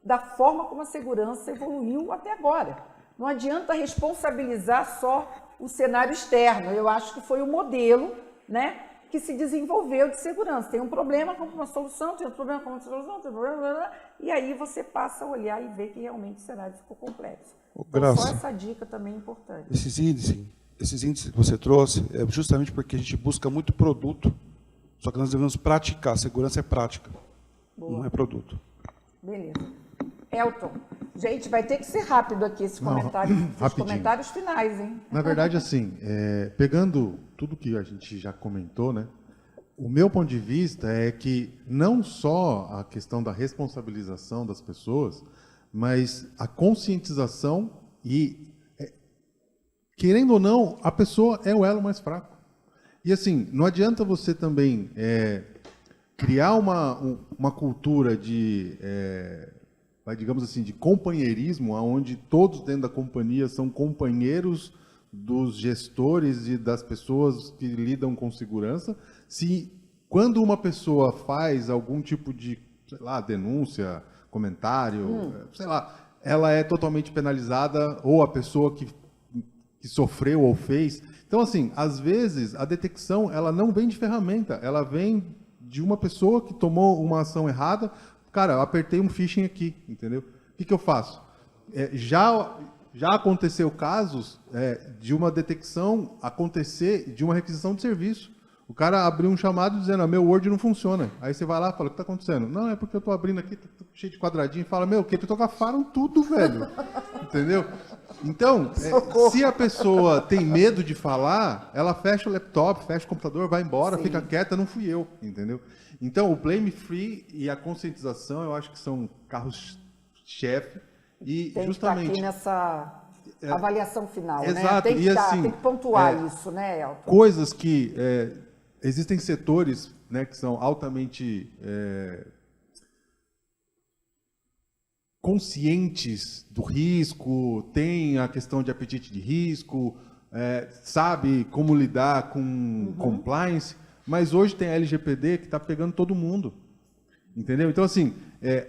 da forma como a segurança evoluiu até agora. Não adianta responsabilizar só o cenário externo, eu acho que foi o modelo, né, que se desenvolveu de segurança. Tem um problema, compra uma solução, tem outro problema, compra uma solução, tem um problema, e aí você passa a olhar e ver que realmente o cenário ficou complexo. Então, só essa dica também é importante.
Esses índices que você trouxe é justamente porque a gente busca muito produto, só que nós devemos praticar. Segurança é prática, não é produto.
Beleza. Elton, gente, vai ter que ser rápido aqui esse comentário, os comentários finais, hein?
Na verdade, assim, pegando tudo que a gente já comentou, né? O meu ponto de vista é que não só a questão da responsabilização das pessoas, mas a conscientização e, querendo ou não, a pessoa é o elo mais fraco. E assim, não adianta você também criar uma cultura de, digamos assim, de companheirismo, onde todos dentro da companhia são companheiros dos gestores e das pessoas que lidam com segurança, se quando uma pessoa faz algum tipo de, sei lá, denúncia, comentário, sei lá, ela é totalmente penalizada, ou a pessoa que sofreu ou fez. Então, assim, às vezes, a detecção, ela não vem de ferramenta, ela vem de uma pessoa que tomou uma ação errada. Cara, eu apertei um phishing aqui, entendeu? O que eu faço? Já aconteceu casos de uma detecção acontecer de uma requisição de serviço. O cara abriu um chamado dizendo, meu Word não funciona. Aí você vai lá e fala, o que está acontecendo? Não, é porque eu estou abrindo aqui, cheio de quadradinho, e fala, criptografaram tudo, velho. Entendeu? Então, se a pessoa tem medo de falar, ela fecha o laptop, fecha o computador, vai embora, fica quieta, não fui eu, entendeu? Então, o Blame Free e a conscientização, eu acho que são carros-chefe. E
tem
justamente
que estar aqui nessa avaliação final,
exato,
né?
Assim,
tem que pontuar isso, né, Elton?
Coisas que existem setores, né, que são altamente conscientes do risco, tem a questão de apetite de risco, sabe como lidar com compliance, mas hoje tem a LGPD que está pegando todo mundo. Entendeu? Então, assim,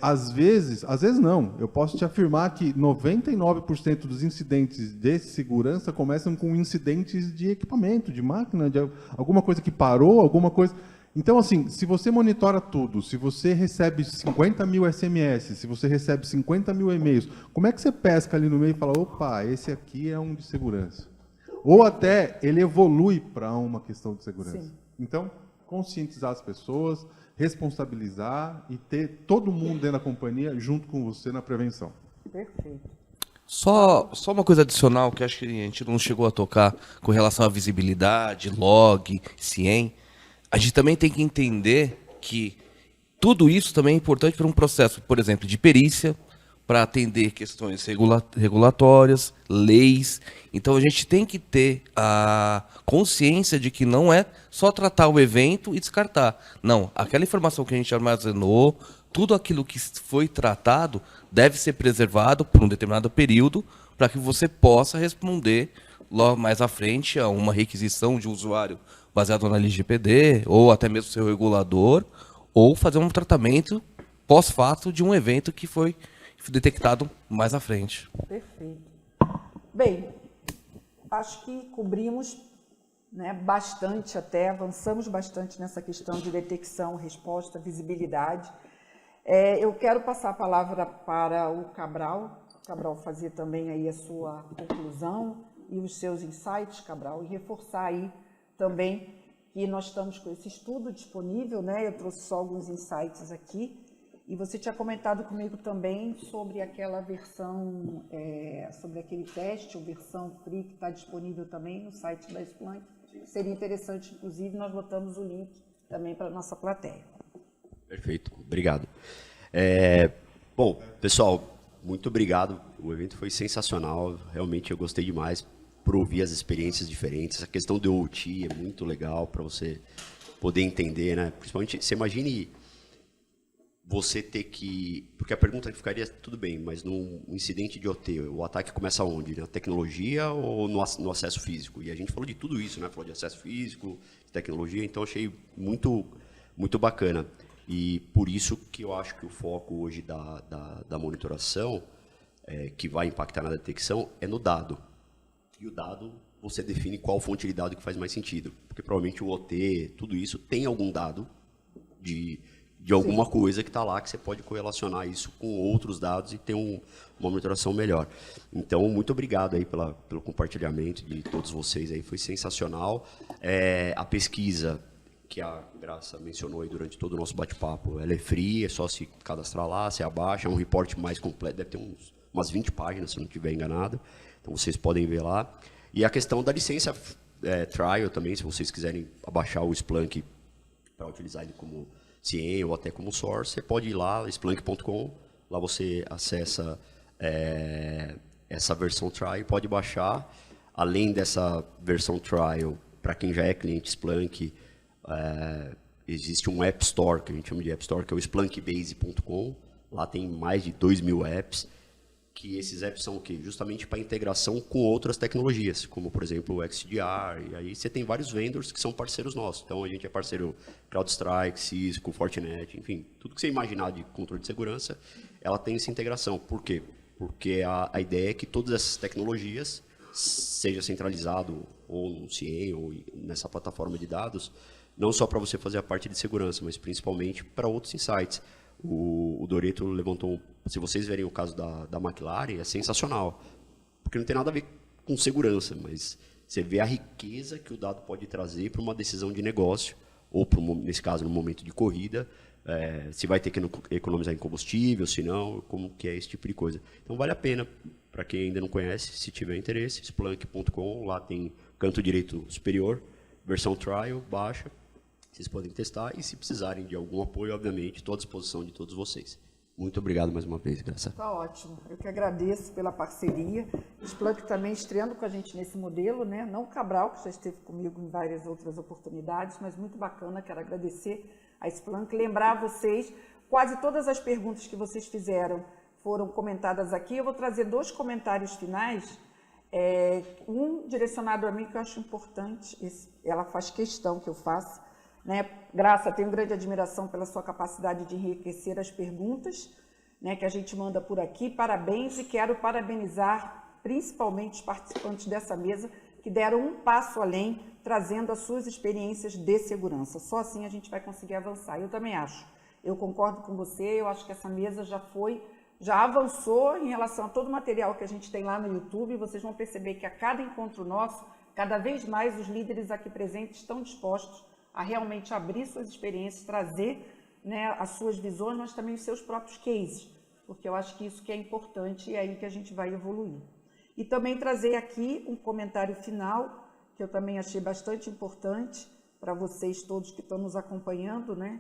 às vezes não, eu posso te afirmar que 99% dos incidentes de segurança começam com incidentes de equipamento, de máquina, de alguma coisa que parou, alguma coisa... Então, assim, se você monitora tudo, se você recebe 50 mil SMS, se você recebe 50 mil e-mails, como é que você pesca ali no meio e fala, opa, esse aqui é um de segurança? Ou até ele evolui para uma questão de segurança. Sim. Então, conscientizar as pessoas, responsabilizar e ter todo mundo dentro da companhia junto com você na prevenção.
Perfeito.
Só uma coisa adicional que acho que a gente não chegou a tocar com relação à visibilidade, log, CIEM. A gente também tem que entender que tudo isso também é importante para um processo, por exemplo, de perícia, para atender questões regulatórias, leis. Então a gente tem que ter a consciência de que não é só tratar o evento e descartar. Não, aquela informação que a gente armazenou, tudo aquilo que foi tratado deve ser preservado por um determinado período para que você possa responder logo mais à frente a uma requisição de usuário baseado na LGPD, ou até mesmo seu regulador, ou fazer um tratamento pós-fato de um evento que foi detectado mais à frente.
Perfeito. Bem, acho que cobrimos, né, bastante até, avançamos bastante nessa questão de detecção, resposta, visibilidade. Eu quero passar a palavra para o Cabral fazer também aí a sua conclusão e os seus insights, Cabral, e reforçar aí também que nós estamos com esse estudo disponível, né? Eu trouxe só alguns insights aqui, e você tinha comentado comigo também sobre aquela versão, sobre aquele teste, ou versão free, que está disponível também no site da Splunk. Seria interessante, inclusive, nós botamos o link também para a nossa plateia.
Perfeito, obrigado. Bom, pessoal, muito obrigado. O evento foi sensacional, realmente eu gostei demais por ouvir as experiências diferentes. A questão do OT é muito legal para você poder entender, né? Principalmente, você imagine você ter que... Porque a pergunta ficaria, tudo bem, mas num incidente de OT, o ataque começa onde? Na tecnologia ou no acesso físico? E a gente falou de tudo isso, né? Falou de acesso físico, de tecnologia, então achei muito, muito bacana. E por isso que eu acho que o foco hoje da monitoração, que vai impactar na detecção, é no dado. E o dado, você define qual fonte de dado que faz mais sentido. Porque provavelmente o OT, tudo isso, tem algum dado de alguma coisa que está lá, que você pode correlacionar isso com outros dados e ter uma monitoração melhor. Então, muito obrigado aí pelo compartilhamento de todos vocês, aí foi sensacional. A pesquisa que a Graça mencionou aí durante todo o nosso bate-papo, ela é free, é só se cadastrar lá, você abaixa, é um report mais completo, deve ter umas 20 páginas, se não estiver enganado. Então, vocês podem ver lá. E a questão da licença trial também, se vocês quiserem abaixar o Splunk para utilizar ele como CIEM ou até como source, você pode ir lá, splunk.com, lá você acessa essa versão trial e pode baixar. Além dessa versão trial, para quem já é cliente Splunk, existe um App Store, que a gente chama de App Store, que é o splunkbase.com. Lá tem mais de 2.000 apps. que esses apps são o quê? Justamente para integração com outras tecnologias, como, por exemplo, o XDR. E aí você tem vários vendors que são parceiros nossos. Então, a gente é parceiro CrowdStrike, Cisco, Fortinet, enfim, tudo que você imaginar de controle de segurança, ela tem essa integração. Por quê? Porque a ideia é que todas essas tecnologias, seja centralizado ou no CIEM ou nessa plataforma de dados, não só para você fazer a parte de segurança, mas principalmente para outros insights. O Doreto levantou, se vocês verem o caso da McLaren, é sensacional, porque não tem nada a ver com segurança, mas você vê a riqueza que o dado pode trazer para uma decisão de negócio, ou nesse caso, no momento de corrida, se vai ter que economizar em combustível, se não, como que é esse tipo de coisa. Então vale a pena, para quem ainda não conhece, se tiver interesse, splunk.com, lá tem canto direito superior, versão trial, baixa, vocês podem testar e se precisarem de algum apoio, obviamente, estou à disposição de todos vocês. Muito obrigado mais uma vez, Graça.
Está ótimo. Eu que agradeço pela parceria. O Splunk também estreando com a gente nesse modelo, né? Não o Cabral, que já esteve comigo em várias outras oportunidades, mas muito bacana. Quero agradecer a Splunk. Lembrar vocês, quase todas as perguntas que vocês fizeram foram comentadas aqui. Eu vou trazer 2 comentários finais. Um direcionado a mim que eu acho importante, ela faz questão que eu faça. Né? Graça, tenho grande admiração pela sua capacidade de enriquecer as perguntas, né, que a gente manda por aqui. Parabéns e quero parabenizar principalmente os participantes dessa mesa que deram um passo além, trazendo as suas experiências de segurança. Só assim a gente vai conseguir avançar. Eu também acho. Eu concordo com você, eu acho que essa mesa já avançou em relação a todo o material que a gente tem lá no YouTube. Vocês vão perceber que a cada encontro nosso, cada vez mais os líderes aqui presentes estão dispostos a realmente abrir suas experiências, trazer, né, as suas visões, mas também os seus próprios cases, porque eu acho que isso que é importante e é aí que a gente vai evoluir. E também trazer aqui um comentário final, que eu também achei bastante importante para vocês todos que estão nos acompanhando, né?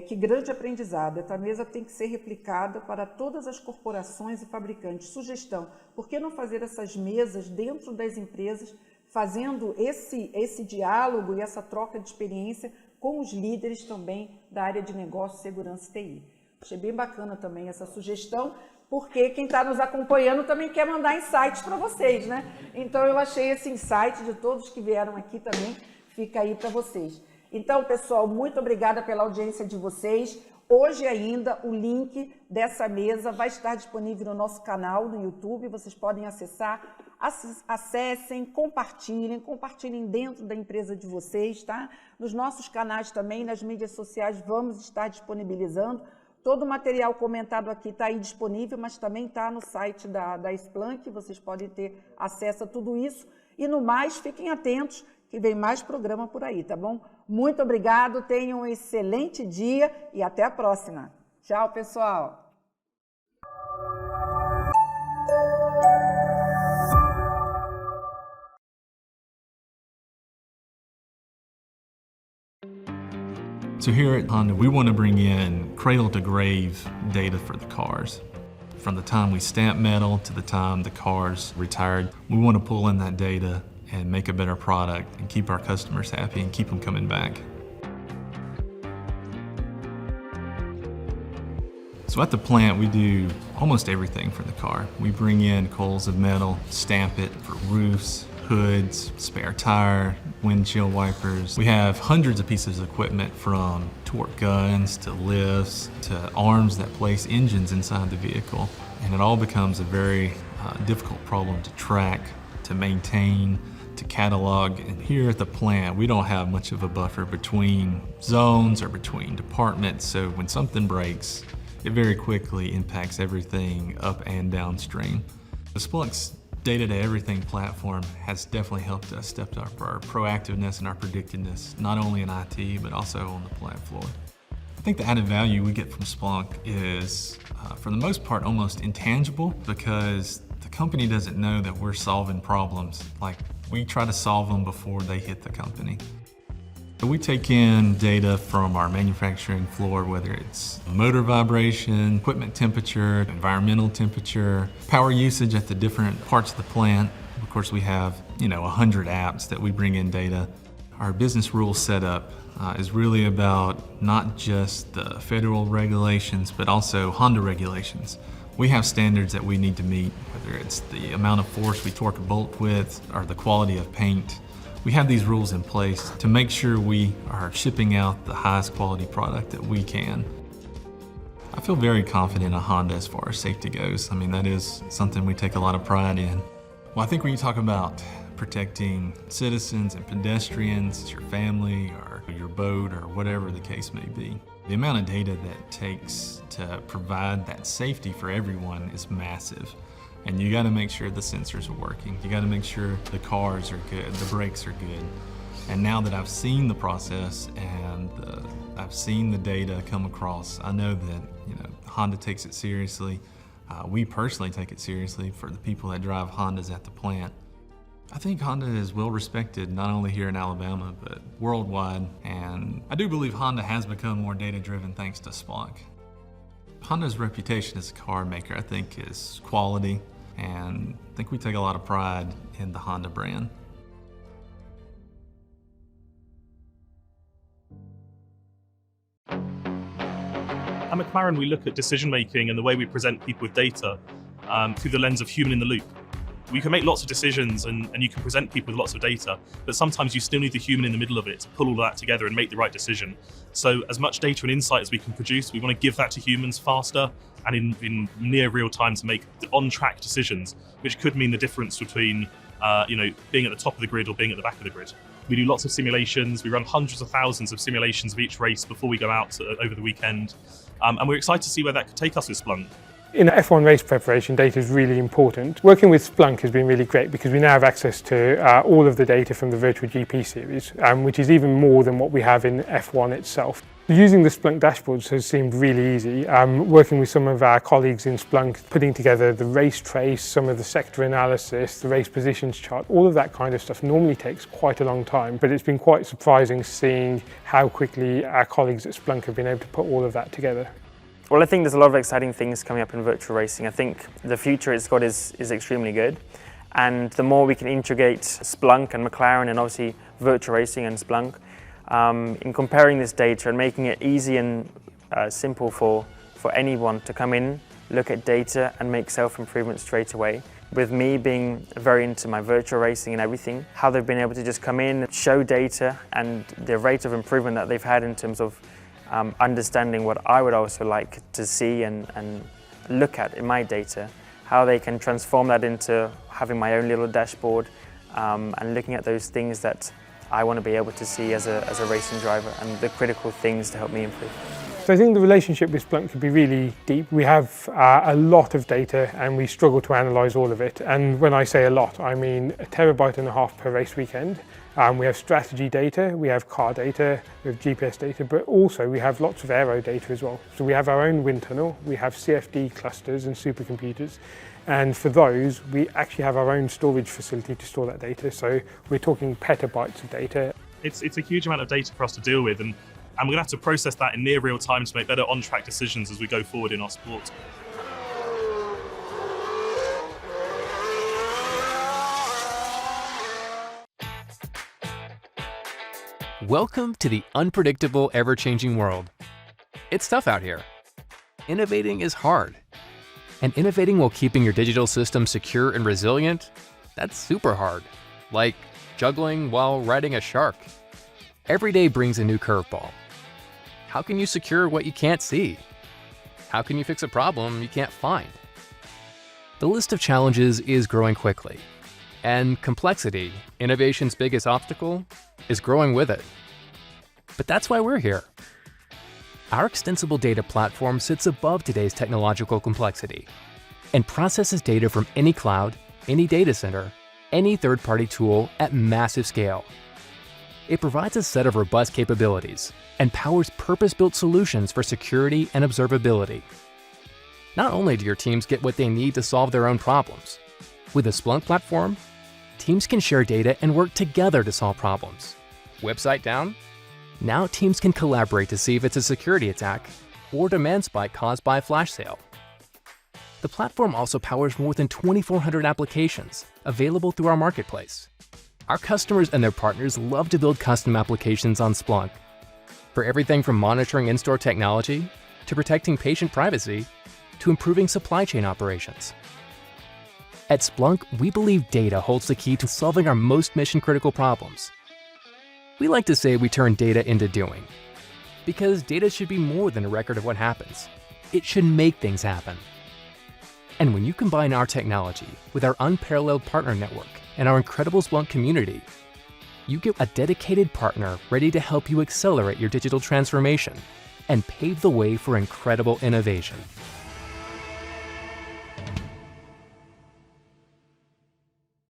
Que grande aprendizado. Essa mesa tem que ser replicada para todas as corporações e fabricantes. Sugestão, por que não fazer essas mesas dentro das empresas, fazendo esse diálogo e essa troca de experiência com os líderes também da área de negócio, segurança e TI. Achei bem bacana também essa sugestão, porque quem está nos acompanhando também quer mandar insights para vocês, né? Então eu achei esse insight de todos que vieram aqui também, fica aí para vocês. Então, pessoal, muito obrigada pela audiência de vocês. Hoje ainda o link dessa mesa vai estar disponível no nosso canal no YouTube, vocês podem acessar, acessem, compartilhem dentro da empresa de vocês, tá? Nos nossos canais também, nas mídias sociais, vamos estar disponibilizando. Todo o material comentado aqui está aí disponível, mas também está no site da Splunk, vocês podem ter acesso a tudo isso. E no mais, fiquem atentos, que vem mais programa por aí, tá bom? Muito obrigado, tenham um excelente dia e até a próxima. Tchau, pessoal!
So here at Honda, we want to bring in cradle-to-grave data for the cars. From the time we stamp metal to the time the car's retired, we want to pull in that data and make a better product and keep our customers happy and keep them coming back. So at the plant, we do almost everything for the car. We bring in coils of metal, stamp it for roofs, hoods, spare tire, windshield wipers. We have hundreds of pieces of equipment, from torque guns to lifts to arms that place engines inside the vehicle. And it all becomes a very difficult problem to track, to maintain, to catalog. And here at the plant, we don't have much of a buffer between zones or between departments. So when something breaks, it very quickly impacts everything up and downstream. The Splunk's Data to Everything platform has definitely helped us step up our proactiveness and our predictiveness, not only in IT, but also on the plant floor. I think the added value we get from Splunk is, for the most part, almost intangible, because the company doesn't know that we're solving problems. Like, we try to solve them before they hit the company. So we take in data from our manufacturing floor, whether it's motor vibration, equipment temperature, environmental temperature, power usage at the different parts of the plant. Of course, we have, 100 apps that we bring in data. Our business rules setup is really about not just the federal regulations, but also Honda regulations. We have standards that we need to meet, whether it's the amount of force we torque a bolt with or the quality of paint. We have these rules in place to make sure we are shipping out the highest quality product that we can. I feel very confident in Honda as far as safety goes. I mean, that is something we take a lot of pride in. Well, I think when you talk about protecting citizens and pedestrians, your family, or your boat, or whatever the case may be, the amount of data that it takes to provide that safety for everyone is massive. And you gotta make sure the sensors are working. You gotta make sure the cars are good, the brakes are good. And now that I've seen the process and I've seen the data come across, I know that Honda takes it seriously. We personally take it seriously for the people that drive Hondas at the plant. I think Honda is well respected not only here in Alabama, but worldwide. And I do believe Honda has become more data-driven thanks to Splunk. Honda's reputation as a car maker, I think, is quality, and I think we take a lot of pride in the Honda brand.
At McLaren, we look at decision-making and the way we present people with data through the lens of human in the loop. We can make lots of decisions and you can present people with lots of data, but sometimes you still need the human in the middle of it to pull all that together and make the right decision. So as much data and insight as we can produce, we want to give that to humans faster and in near real time to make on-track decisions, which could mean the difference between being at the top of the grid or being at the back of the grid. We do lots of simulations. We run hundreds of thousands of simulations of each race before we go out over the weekend. And we're excited to see where that could take us with Splunk.
In F1 race preparation, data is really important. Working with Splunk has been really great because we now have access to all of the data from the Virtual GP series, which is even more than what we have in F1 itself. Using the Splunk dashboards has seemed really easy. Working with some of our colleagues in Splunk, putting together the race trace, some of the sector analysis, the race positions chart, all of that kind of stuff normally takes quite a long time, but it's been quite surprising seeing how quickly our colleagues at Splunk have been able to put all of that together.
Well, I think there's a lot of exciting things coming up in virtual racing. I think the future it's got is extremely good. And the more we can integrate Splunk and McLaren and obviously virtual racing and Splunk, in comparing this data and making it easy and simple for anyone to come in, look at data and make self-improvement straight away. With me being very into my virtual racing and everything, how they've been able to just come in, show data and the rate of improvement that they've had in terms of understanding what I would also like to see and look at in my data, how they can transform that into having my own little dashboard and looking at those things that I want to be able to see as a racing driver and the critical things to help me improve.
So I think the relationship with Splunk could be really deep. We have a lot of data and we struggle to analyse all of it. And when I say a lot, I mean 1.5 terabytes per race weekend. We have strategy data, we have car data, we have GPS data, but also we have lots of aero data as well. So we have our own wind tunnel, we have CFD clusters and supercomputers. And for those, we actually have our own storage facility to store that data. So we're talking petabytes of data.
It's a huge amount of data for us to deal with, and we're going to have to process that in near real time to make better on-track decisions as we go forward in our sport.
Welcome to the unpredictable, ever-changing world. It's tough out here. Innovating is hard. And innovating while keeping your digital system secure and resilient, that's super hard. Like juggling while riding a shark. Every day brings a new curveball. How can you secure what you can't see? How can you fix a problem you can't find? The list of challenges is growing quickly. And complexity, innovation's biggest obstacle, is growing with it. But that's why we're here. Our extensible data platform sits above today's technological complexity and processes data from any cloud, any data center, any third-party tool at massive scale. It provides a set of robust capabilities and powers purpose-built solutions for security and observability. Not only do your teams get what they need to solve their own problems, with the Splunk platform, teams can share data and work together to solve problems. Website down? Now teams can collaborate to see if it's a security attack or demand spike caused by a flash sale. The platform also powers more than 2,400 applications available through our marketplace. Our customers and their partners love to build custom applications on Splunk. For everything from monitoring in-store technology to protecting patient privacy, to improving supply chain operations. At Splunk, we believe data holds the key to solving our most mission-critical problems. We like to say we turn data into doing, because data should be more than a record of what happens. It should make things happen. And when you combine our technology with our unparalleled partner network and our incredible Splunk community, you get a dedicated partner ready to help you accelerate your digital transformation and pave the way for incredible innovation.